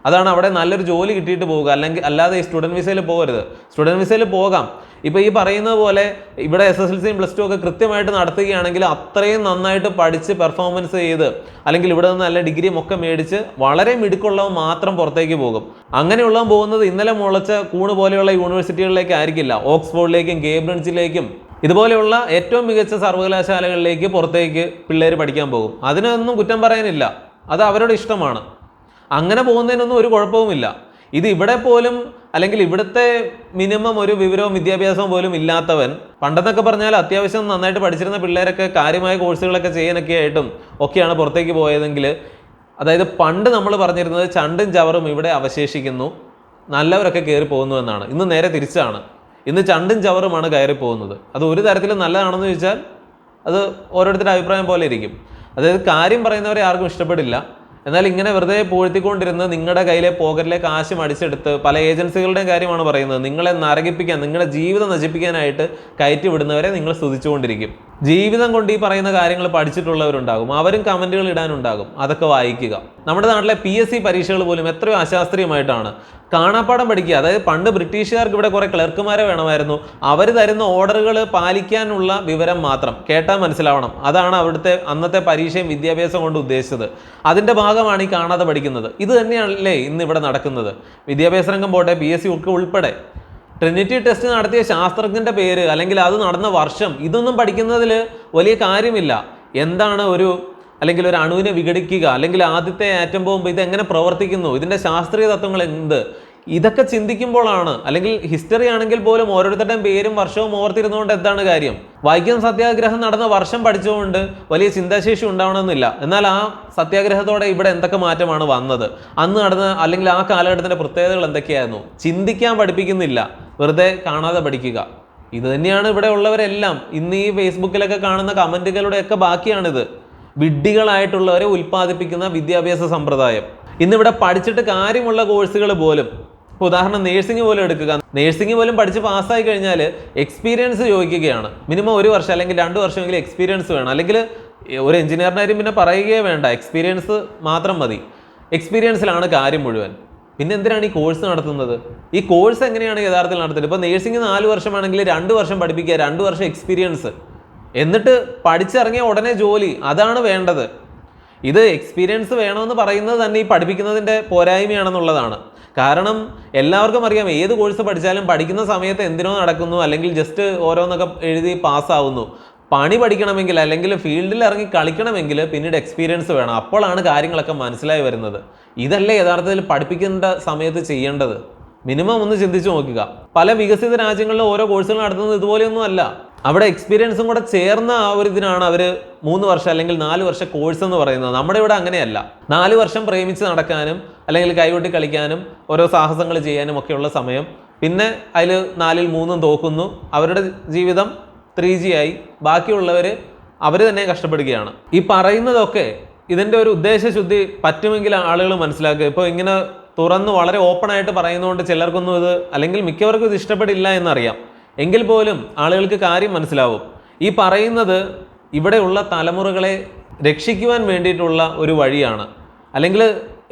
അതാണ് അവിടെ നല്ലൊരു ജോലി കിട്ടിയിട്ട് പോവുക, അല്ലെങ്കിൽ അല്ലാതെ ഈ സ്റ്റുഡൻറ്റ് വിസയിൽ പോകരുത്. സ്റ്റുഡൻറ്റ് വിസയിൽ പോകാം. ഇപ്പോൾ ഈ പറയുന്നത് പോലെ ഇവിടെ SSLCയും +2 ഒക്കെ കൃത്യമായിട്ട് നടത്തുകയാണെങ്കിൽ അത്രയും നന്നായിട്ട് പഠിച്ച് പെർഫോമൻസ് ചെയ്ത് അല്ലെങ്കിൽ ഇവിടെ നിന്ന് നല്ല ഡിഗ്രിയും ഒക്കെ മേടിച്ച് വളരെ മിടുക്കുള്ളവൻ മാത്രം പുറത്തേക്ക് പോകും. അങ്ങനെയുള്ളവൻ പോകുന്നത് ഇന്നലെ മുളച്ച കൂണ് പോലെയുള്ള യൂണിവേഴ്സിറ്റികളിലേക്ക് ആയിരിക്കില്ല. ഓക്സ്ഫോർഡിലേക്കും കേംബ്രിഡ്ജിലേക്കും ഇതുപോലെയുള്ള ഏറ്റവും മികച്ച സർവകലാശാലകളിലേക്ക് പുറത്തേക്ക് പിള്ളേർ പഠിക്കാൻ പോകും. അതിനൊന്നും കുറ്റം പറയാനില്ല, അത് അവരുടെ ഇഷ്ടമാണ്. അങ്ങനെ പോകുന്നതിനൊന്നും ഒരു കുഴപ്പവുമില്ല. ഇത് ഇവിടെ പോലും അല്ലെങ്കിൽ ഇവിടുത്തെ മിനിമം ഒരു വിവരവും വിദ്യാഭ്യാസവും പോലും ഇല്ലാത്തവൻ, പണ്ടെന്നൊക്കെ പറഞ്ഞാൽ അത്യാവശ്യം നന്നായിട്ട് പഠിച്ചിരുന്ന പിള്ളേരൊക്കെ കാര്യമായ കോഴ്സുകളൊക്കെ ചെയ്യാനൊക്കെ ആയിട്ടും ഒക്കെയാണ് പുറത്തേക്ക് പോയതെങ്കിൽ, അതായത് പണ്ട് നമ്മൾ പറഞ്ഞിരുന്നത് ചണ്ടും ചവറും ഇവിടെ അവശേഷിക്കുന്നു, നല്ലവരൊക്കെ കയറി പോകുന്നു എന്നാണ്. ഇന്ന് നേരെ തിരിച്ചാണ്. ഇന്ന് ചണ്ടും ചവറുമാണ് കയറി പോകുന്നത്. അത് ഒരു തരത്തിലും നല്ലതാണെന്ന് ചോദിച്ചാൽ അത് ഓരോരുത്തരുടെ അഭിപ്രായം പോലെ ഇരിക്കും. അതായത് കാര്യം പറയുന്നവരെ ആർക്കും ഇഷ്ടപ്പെടില്ല. എന്നാൽ ഇങ്ങനെ വെറുതെ പൂഴ്ത്തിക്കൊണ്ടിരുന്ന് നിങ്ങളുടെ കയ്യിലെ പോക്കറ്റിലെ കാശ് മടിച്ചെടുത്ത്, പല ഏജൻസികളുടെയും കാര്യമാണ് പറയുന്നത്, നിങ്ങളെ നരകിപ്പിക്കാൻ, നിങ്ങളുടെ ജീവിതം നശിപ്പിക്കാനായിട്ട് കയറ്റി വിടുന്നവരെ നിങ്ങൾ സ്തുതിച്ചുകൊണ്ടിരിക്കും. ജീവിതം കൊണ്ട് ഈ പറയുന്ന കാര്യങ്ങൾ പഠിച്ചിട്ടുള്ളവരുണ്ടാകും, അവരും കമൻറ്റുകൾ ഇടാനുണ്ടാകും. അതൊക്കെ വായിക്കുക. നമ്മുടെ നാട്ടിലെ PSC പരീക്ഷകൾ പോലും എത്രയോ അശാസ്ത്രീയമായിട്ടാണ്. കാണാപ്പാടം പഠിക്കുക. അതായത് പണ്ട് ബ്രിട്ടീഷുകാർക്ക് ഇവിടെ കുറേ ക്ലർക്കുമാരെ വേണമായിരുന്നു. അവർ തരുന്ന ഓർഡറുകൾ പാലിക്കാനുള്ള വിവരം മാത്രം കേട്ടാൽ മനസ്സിലാവണം. അതാണ് അവിടുത്തെ അന്നത്തെ പരീക്ഷയും വിദ്യാഭ്യാസം കൊണ്ട് ഉദ്ദേശിച്ചത്. അതിൻ്റെ ഭാഗമാണ് ഈ കാണാതെ പഠിക്കുന്നത്. ഇത് തന്നെയാണല്ലേ ഇന്ന് ഇവിടെ നടക്കുന്നത്. വിദ്യാഭ്യാസ രംഗം പോട്ടെ, PSC ഒക്കെ ഉൾപ്പെടെ. ട്രിനിറ്റി ടെസ്റ്റ് നടത്തിയ ശാസ്ത്രജ്ഞൻ്റെ പേര് അല്ലെങ്കിൽ അത് നടന്ന വർഷം, ഇതൊന്നും പഠിക്കുന്നതിൽ വലിയ കാര്യമില്ല. എന്താണ് അല്ലെങ്കിൽ ഒരു അണുവിനെ വിഘടിക്കുക, അല്ലെങ്കിൽ ആദ്യത്തെ ആറ്റം ബോംബ് ഇതെങ്ങനെ പ്രവർത്തിക്കുന്നു, ഇതിൻ്റെ ശാസ്ത്രീയ തത്വങ്ങൾ എന്ത്, ഇതൊക്കെ ചിന്തിക്കുമ്പോഴാണ്. അല്ലെങ്കിൽ ഹിസ്റ്ററി ആണെങ്കിൽ പോലും ഓരോരുത്തരുടെയും പേരും വർഷവും ഓർത്തിരുന്നുകൊണ്ട് എന്താണ് കാര്യം? വൈക്കം സത്യാഗ്രഹം നടന്ന വർഷം പഠിച്ചുകൊണ്ട് വലിയ ചിന്താശേഷി ഉണ്ടാവണമെന്നില്ല. എന്നാൽ ആ സത്യാഗ്രഹത്തോടെ ഇവിടെ എന്തൊക്കെ മാറ്റമാണ് വന്നത്, അന്ന് നടന്ന അല്ലെങ്കിൽ ആ കാലഘട്ടത്തിൻ്റെ പ്രത്യേകതകൾ എന്തൊക്കെയായിരുന്നു? ചിന്തിക്കാൻ പഠിപ്പിക്കുന്നില്ല, വെറുതെ കാണാതെ പഠിക്കുക. ഇത് തന്നെയാണ് ഇവിടെ ഉള്ളവരെല്ലാം. ഇന്ന് ഈ ഫേസ്ബുക്കിലൊക്കെ കാണുന്ന കമൻറ്റുകളുടെയൊക്കെ ബാക്കിയാണിത്. വിഡ്ഢികളായിട്ടുള്ളവരെ ഉൽപ്പാദിപ്പിക്കുന്ന വിദ്യാഭ്യാസ സമ്പ്രദായം. ഇന്നിവിടെ പഠിച്ചിട്ട് കാര്യമുള്ള കോഴ്സുകൾ പോലും, ഉദാഹരണം നേഴ്സിംഗ് പോലും എടുക്കുക, നേഴ്സിംഗ് പോലും പഠിച്ച് പാസ്സായി കഴിഞ്ഞാൽ എക്സ്പീരിയൻസ് ചോദിക്കുകയാണ്. മിനിമം 1 വർഷം അല്ലെങ്കിൽ 2 വർഷമെങ്കിലും എക്സ്പീരിയൻസ് വേണം. അല്ലെങ്കിൽ ഒരു എഞ്ചിനീയറിനാരും പിന്നെ പറയുകയേ വേണ്ട, എക്സ്പീരിയൻസ് മാത്രം മതി. എക്സ്പീരിയൻസിലാണ് കാര്യം മുഴുവൻ. പിന്നെ എന്തിനാണ് ഈ കോഴ്സ് നടത്തുന്നത്? ഈ കോഴ്സ് എങ്ങനെയാണ് യഥാർത്ഥത്തിൽ നടത്തുന്നത്? ഇപ്പോൾ നേഴ്സിംഗ് 4 വർഷമാണെങ്കിൽ 2 വർഷം പഠിപ്പിക്കുക, 2 വർഷം എക്സ്പീരിയൻസ്, എന്നിട്ട് പഠിച്ചിറങ്ങിയ ഉടനെ ജോലി. അതാണ് വേണ്ടത്. ഇത് എക്സ്പീരിയൻസ് വേണമെന്ന് പറയുന്നത് തന്നെ ഈ പഠിപ്പിക്കുന്നതിൻ്റെ പോരായ്മയാണെന്നുള്ളതാണ്. കാരണം എല്ലാവർക്കും അറിയാം, ഏത് കോഴ്സ് പഠിച്ചാലും പഠിക്കുന്ന സമയത്ത് എന്തിനോ നടക്കുന്നു, അല്ലെങ്കിൽ ജസ്റ്റ് ഓരോന്നൊക്കെ എഴുതി പാസ്സാവുന്നു. പണി പഠിക്കണമെങ്കിൽ അല്ലെങ്കിൽ ഫീൽഡിൽ ഇറങ്ങി കളിക്കണമെങ്കിൽ പിന്നീട് എക്സ്പീരിയൻസ് വേണം. അപ്പോഴാണ് കാര്യങ്ങളൊക്കെ മനസ്സിലായി വരുന്നത്. ഇതല്ലേ യഥാർത്ഥത്തിൽ പഠിപ്പിക്കേണ്ട സമയത്ത് ചെയ്യേണ്ടത്? മിനിമം ഒന്ന് ചിന്തിച്ചു നോക്കുക. പല വികസിത രാജ്യങ്ങളിലും ഓരോ കോഴ്സുകൾ നടത്തുന്നത് ഇതുപോലെയൊന്നും അല്ല. അവിടെ എക്സ്പീരിയൻസും കൂടെ ചേർന്ന ആ ഒരു ഇതിനാണ് അവർ 3 വർഷം അല്ലെങ്കിൽ 4 വർഷം കോഴ്സ് എന്ന് പറയുന്നത്. നമ്മുടെ ഇവിടെ അങ്ങനെയല്ല. 4 വർഷം പ്രേമിച്ച് നടക്കാനും അല്ലെങ്കിൽ കൈകൊട്ടി കളിക്കാനും ഓരോ സാഹസങ്ങൾ ചെയ്യാനും ഒക്കെയുള്ള സമയം, പിന്നെ അതിൽ 4ൽ 3 തോക്കുന്നു. അവരുടെ ജീവിതം 3G ആയി. ബാക്കിയുള്ളവർ അവർ തന്നെ കഷ്ടപ്പെടുകയാണ്. ഈ പറയുന്നതൊക്കെ ഇതിൻ്റെ ഒരു ഉദ്ദേശശുദ്ധി പറ്റുമെങ്കിൽ ആളുകൾ മനസ്സിലാക്കുക. ഇപ്പോൾ ഇങ്ങനെ തുറന്ന് വളരെ ഓപ്പൺ ആയിട്ട് പറയുന്നതുകൊണ്ട് ചിലർക്കൊന്നും ഇത്, അല്ലെങ്കിൽ മിക്കവർക്കും ഇത് ഇഷ്ടപ്പെടില്ല എന്നറിയാം. എങ്കിൽ പോലും ആളുകൾക്ക് കാര്യം മനസ്സിലാവും. ഈ പറയുന്നത് ഇവിടെയുള്ള തലമുറകളെ രക്ഷിക്കുവാൻ വേണ്ടിയിട്ടുള്ള ഒരു വഴിയാണ്. അല്ലെങ്കിൽ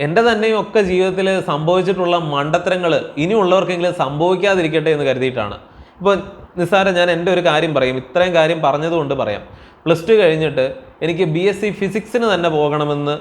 എൻ്റെ തന്നെയും ഒക്കെ ജീവിതത്തിൽ സംഭവിച്ചിട്ടുള്ള മണ്ടത്തരങ്ങൾ ഇനിയുള്ളവർക്കെങ്കിലും സംഭവിക്കാതിരിക്കട്ടെ എന്ന് കരുതിയിട്ടാണ്. ഇപ്പോൾ നിസ്സാരം ഞാൻ എൻ്റെ ഒരു കാര്യം പറയും, ഇത്രയും കാര്യം പറഞ്ഞതുകൊണ്ട് പറയാം. +2 കഴിഞ്ഞിട്ട് എനിക്ക് BSc ഫിസിക്സിന് തന്നെ പോകണമെന്ന്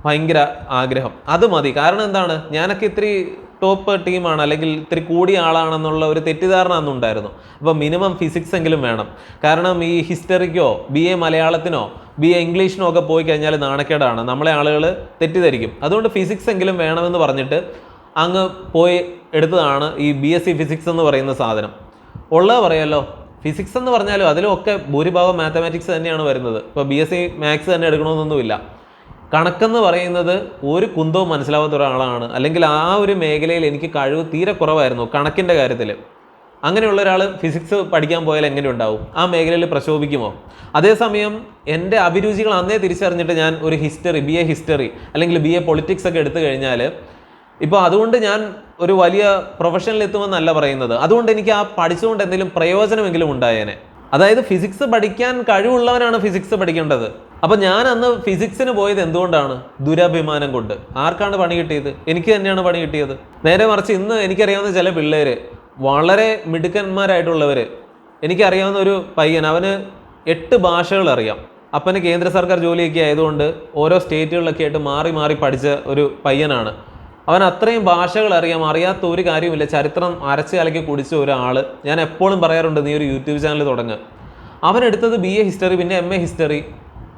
ഭയങ്കര ആഗ്രഹം. അത് മതി. കാരണം എന്താണ്, ഞാനൊക്കെ ഇത്തിരി ടോപ്പ് ടീമാണ് അല്ലെങ്കിൽ ഇത്തിരി കൂടിയ ആളാണെന്നുള്ള ഒരു തെറ്റിദ്ധാരണ അന്നുണ്ടായിരുന്നു. അപ്പോൾ മിനിമം ഫിസിക്സ് എങ്കിലും വേണം. കാരണം ഈ ഹിസ്റ്ററിക്കോ BA മലയാളത്തിനോ BA ഇംഗ്ലീഷിനോ ഒക്കെ പോയി കഴിഞ്ഞാൽ നാണക്കേടാണ്, നമ്മളെ ആളുകൾ തെറ്റിദ്ധരിക്കും. അതുകൊണ്ട് ഫിസിക്സ് എങ്കിലും വേണമെന്ന് പറഞ്ഞിട്ട് അങ്ങ് പോയി എടുത്തതാണ് ഈ BSc ഫിസിക്സ് എന്ന് പറയുന്ന സാധനം. ഉള്ളത് പറയാമല്ലോ, ഫിസിക്സ് എന്ന് പറഞ്ഞാലും അതിലൊക്കെ ഭൂരിഭാഗം മാത്തമാറ്റിക്സ് തന്നെയാണ് വരുന്നത്. ഇപ്പോൾ BSc മാത്സ് തന്നെ എടുക്കണമെന്നൊന്നുമില്ല. കണക്കെന്ന് പറയുന്നത് ഒരു കുന്തവും മനസ്സിലാവാത്ത ഒരാളാണ്, അല്ലെങ്കിൽ ആ ഒരു മേഖലയിൽ എനിക്ക് കഴിവ് തീരെ കുറവായിരുന്നു കണക്കിൻ്റെ കാര്യത്തിൽ. അങ്ങനെയുള്ള ഒരാൾ ഫിസിക്സ് പഠിക്കാൻ പോയാൽ എങ്ങനെ ഉണ്ടാവും? ആ മേഖലയിൽ പ്രശോഭിക്കുമോ? അതേസമയം എൻ്റെ അഭിരുചികൾ അന്നേ തിരിച്ചറിഞ്ഞിട്ട് ഞാൻ ഒരു BA ഹിസ്റ്ററി അല്ലെങ്കിൽ BA പൊളിറ്റിക്സ് ഒക്കെ എടുത്തു കഴിഞ്ഞാൽ, ഇപ്പോൾ അതുകൊണ്ട് ഞാൻ ഒരു വലിയ പ്രൊഫഷനിൽ എത്തുമെന്നല്ല പറയുന്നത്. അതുകൊണ്ട് എനിക്ക് ആ പഠിച്ചുകൊണ്ട് എന്തെങ്കിലും പ്രയോജനമെങ്കിലും ഉണ്ടായേനെ. അതായത് ഫിസിക്സ് പഠിക്കാൻ കഴിവുള്ളവനാണ് ഫിസിക്സ് പഠിക്കേണ്ടത്. അപ്പോൾ ഞാൻ അന്ന് ഫിസിക്സിന് പോയത് എന്തുകൊണ്ടാണ്? ദുരഭിമാനം കൊണ്ട്. ആർക്കാണ് പണി കിട്ടിയത്? എനിക്ക് തന്നെയാണ് പണി കിട്ടിയത്. നേരെ മറിച്ച് ഇന്ന് എനിക്കറിയാവുന്ന ചില പിള്ളേർ, വളരെ മിടുക്കന്മാരായിട്ടുള്ളവർ, എനിക്കറിയാവുന്ന ഒരു പയ്യൻ, അവന് 8 ഭാഷകൾ അറിയാം. അപ്പന് കേന്ദ്ര സർക്കാർ ജോലിയൊക്കെ ആയതുകൊണ്ട് ഓരോ സ്റ്റേറ്റുകളിലൊക്കെ ആയിട്ട് മാറി മാറി പഠിച്ച ഒരു പയ്യനാണ്. അവൻ അത്രയും ഭാഷകൾ അറിയാം, അറിയാത്ത ഒരു കാര്യമില്ല. ചരിത്രം അരച്ച് കലക്കി കുടിച്ച ഒരാൾ. ഞാൻ എപ്പോഴും പറയാറുണ്ട്, നീ ഒരു യൂട്യൂബ് ചാനൽ തുടങ്ങുക. അവനെടുത്തത് BA ഹിസ്റ്ററി, പിന്നെ MA ഹിസ്റ്ററി,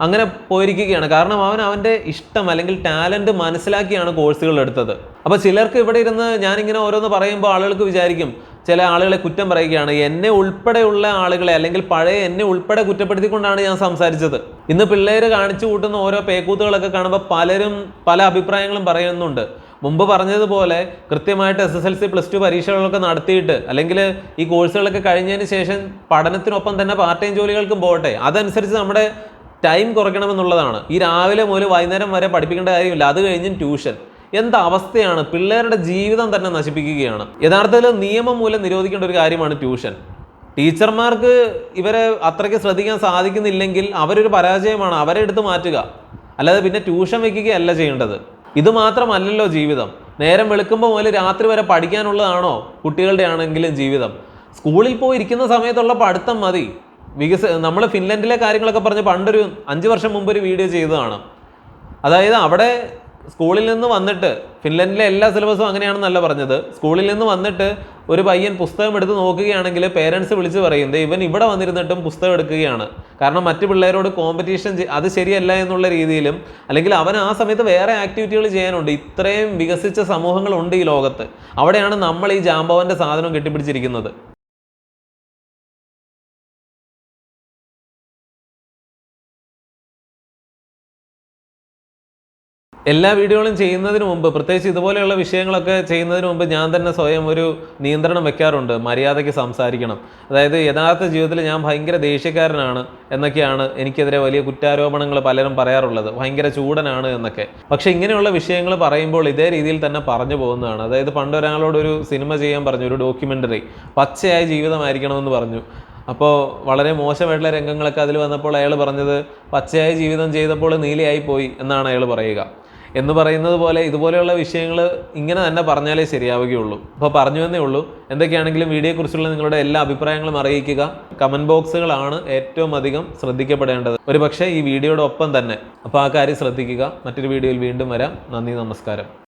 അങ്ങനെ പോയിരിക്കുകയാണ്. കാരണം അവൻ്റെ ഇഷ്ടം അല്ലെങ്കിൽ ടാലൻറ്റ് മനസ്സിലാക്കിയാണ് കോഴ്സുകൾ എടുത്തത്. അപ്പോൾ ചിലർക്ക് ഇവിടെ ഇരുന്ന് ഞാനിങ്ങനെ ഓരോന്ന് പറയുമ്പോൾ ആളുകൾക്ക് വിചാരിക്കും, ചില ആളുകളെ കുറ്റം പറയുകയാണ്. എന്നെ ഉൾപ്പെടെയുള്ള ആളുകളെ, അല്ലെങ്കിൽ പഴയ എന്നെ ഉൾപ്പെടെ കുറ്റപ്പെടുത്തിക്കൊണ്ടാണ് ഞാൻ സംസാരിച്ചത്. ഇന്ന് പിള്ളേർ കാണിച്ചു കൂട്ടുന്ന ഓരോ പേക്കൂത്തുകളൊക്കെ കാണുമ്പോൾ പലരും പല അഭിപ്രായങ്ങളും പറയുന്നുണ്ട്. മുമ്പ് പറഞ്ഞതുപോലെ കൃത്യമായിട്ട് SSLC +2 പരീക്ഷകളൊക്കെ നടത്തിയിട്ട്, അല്ലെങ്കിൽ ഈ കോഴ്സുകളൊക്കെ കഴിഞ്ഞതിന് ശേഷം പഠനത്തിനൊപ്പം തന്നെ പാർട്ട് ടൈം ജോലികൾക്കും പോകട്ടെ. അതനുസരിച്ച് നമ്മുടെ ടൈം കുറയ്ക്കണമെന്നുള്ളതാണ്. ഈ രാവിലെ മുതൽ വൈകുന്നേരം വരെ പഠിപ്പിക്കേണ്ട കാര്യമില്ല. അത് കഴിഞ്ഞും ട്യൂഷൻ. എന്താ അവസ്ഥയാണ്! പിള്ളേരുടെ ജീവിതം തന്നെ നശിപ്പിക്കുകയാണ്. യഥാർത്ഥത്തിൽ നിയമം മൂലം നിരോധിക്കേണ്ട ഒരു കാര്യമാണ് ട്യൂഷൻ. ടീച്ചർമാർക്ക് ഇവരെ അത്രയ്ക്ക് ശ്രദ്ധിക്കാൻ സാധിക്കുന്നില്ലെങ്കിൽ അവരൊരു പരാജയമാണ്. അവരെ എടുത്ത് മാറ്റുക, അല്ലാതെ പിന്നെ ട്യൂഷൻ വയ്ക്കുകയല്ല ചെയ്യേണ്ടത്. ഇത് മാത്രമല്ലല്ലോ ജീവിതം. നേരം വെളുക്കുമ്പോൾ മുതൽ രാത്രി വരെ പഠിക്കാനുള്ളതാണോ കുട്ടികളുടെ ആണെങ്കിലും ജീവിതം? സ്കൂളിൽ പോയി ഇരിക്കുന്ന സമയത്തുള്ള പഠിത്തം മതി. നമ്മൾ ഫിൻലൻഡിലെ കാര്യങ്ങളൊക്കെ പറഞ്ഞ് പണ്ടൊരു 5 വർഷം മുമ്പ് ഒരു വീഡിയോ ചെയ്തതാണ്. അതായത് അവിടെ സ്കൂളിൽ നിന്ന് വന്നിട്ട്, ഫിൻലൻഡിലെ എല്ലാ സിലബസും അങ്ങനെയാണെന്നല്ല പറഞ്ഞത്, സ്കൂളിൽ നിന്ന് വന്നിട്ട് ഒരു പയ്യൻ പുസ്തകം എടുത്ത് നോക്കുകയാണെങ്കിൽ പേരൻസ് വിളിച്ച് പറയുന്നത് ഇവൻ ഇവിടെ വന്നിരുന്നിട്ടും പുസ്തകം എടുക്കുകയാണ്. കാരണം മറ്റു പിള്ളേരോട് കോമ്പറ്റീഷൻ അത് ശരിയല്ല എന്നുള്ള രീതിയിലും, അല്ലെങ്കിൽ അവൻ ആ സമയത്ത് വേറെ ആക്ടിവിറ്റികൾ ചെയ്യാനുണ്ട്. ഇത്രയും വികസിച്ച സമൂഹങ്ങളുണ്ട് ഈ ലോകത്ത്. അവിടെയാണ് നമ്മൾ ഈ ജാമ്പവൻ്റെ സാധനം കെട്ടിപ്പിടിച്ചിരിക്കുന്നത്. എല്ലാ വീഡിയോകളും ചെയ്യുന്നതിന് മുമ്പ്, പ്രത്യേകിച്ച് ഇതുപോലെയുള്ള വിഷയങ്ങളൊക്കെ ചെയ്യുന്നതിന് മുമ്പ് ഞാൻ തന്നെ സ്വയം ഒരു നിയന്ത്രണം വെക്കാറുണ്ട്. മര്യാദയ്ക്ക് സംസാരിക്കണം, അതായത് യഥാർത്ഥ ജീവിതത്തിൽ ഞാൻ ഭയങ്കര ദേഷ്യക്കാരനാണ് എന്നൊക്കെയാണ് എനിക്കെതിരെ വലിയ കുറ്റാരോപണങ്ങൾ പലരും പറയാറുള്ളത്, ഭയങ്കര ചൂടനാണ് എന്നൊക്കെ. പക്ഷേ ഇങ്ങനെയുള്ള വിഷയങ്ങൾ പറയുമ്പോൾ ഇതേ രീതിയിൽ തന്നെ പറഞ്ഞു പോകുന്നതാണ്. അതായത് പണ്ട് ഒരാളോട് ഒരു സിനിമ ചെയ്യാൻ പറഞ്ഞു, ഒരു ഡോക്യുമെൻ്ററി, പച്ചയായ ജീവിതമായിരിക്കണമെന്ന് പറഞ്ഞു. അപ്പോൾ വളരെ മോശമായിട്ടുള്ള രംഗങ്ങളൊക്കെ അതിൽ വന്നപ്പോൾ അയാൾ പറഞ്ഞത് പച്ചയായ ജീവിതം ചെയ്തപ്പോൾ നീലയായി പോയി എന്നാണ് അയാൾ പറയുക. എന്ന് പറയുന്നത് പോലെ ഇതുപോലെയുള്ള വിഷയങ്ങൾ ഇങ്ങനെ തന്നെ പറഞ്ഞാലേ ശരിയാവുകയുള്ളൂ. അപ്പോൾ പറഞ്ഞു എന്നേ ഉള്ളൂ. എന്തൊക്കെയാണെങ്കിലും വീഡിയോയെക്കുറിച്ചുള്ള നിങ്ങളുടെ എല്ലാ അഭിപ്രായങ്ങളും അറിയിക്കുക. കമൻറ്റ് ബോക്സുകളാണ് ഏറ്റവും അധികം ശ്രദ്ധിക്കപ്പെടേണ്ടത്, ഒരു പക്ഷേ ഈ വീഡിയോയുടെ ഒപ്പം തന്നെ. അപ്പോൾ ആ കാര്യം ശ്രദ്ധിക്കുക. മറ്റൊരു വീഡിയോയിൽ വീണ്ടും വരാം. നന്ദി, നമസ്കാരം.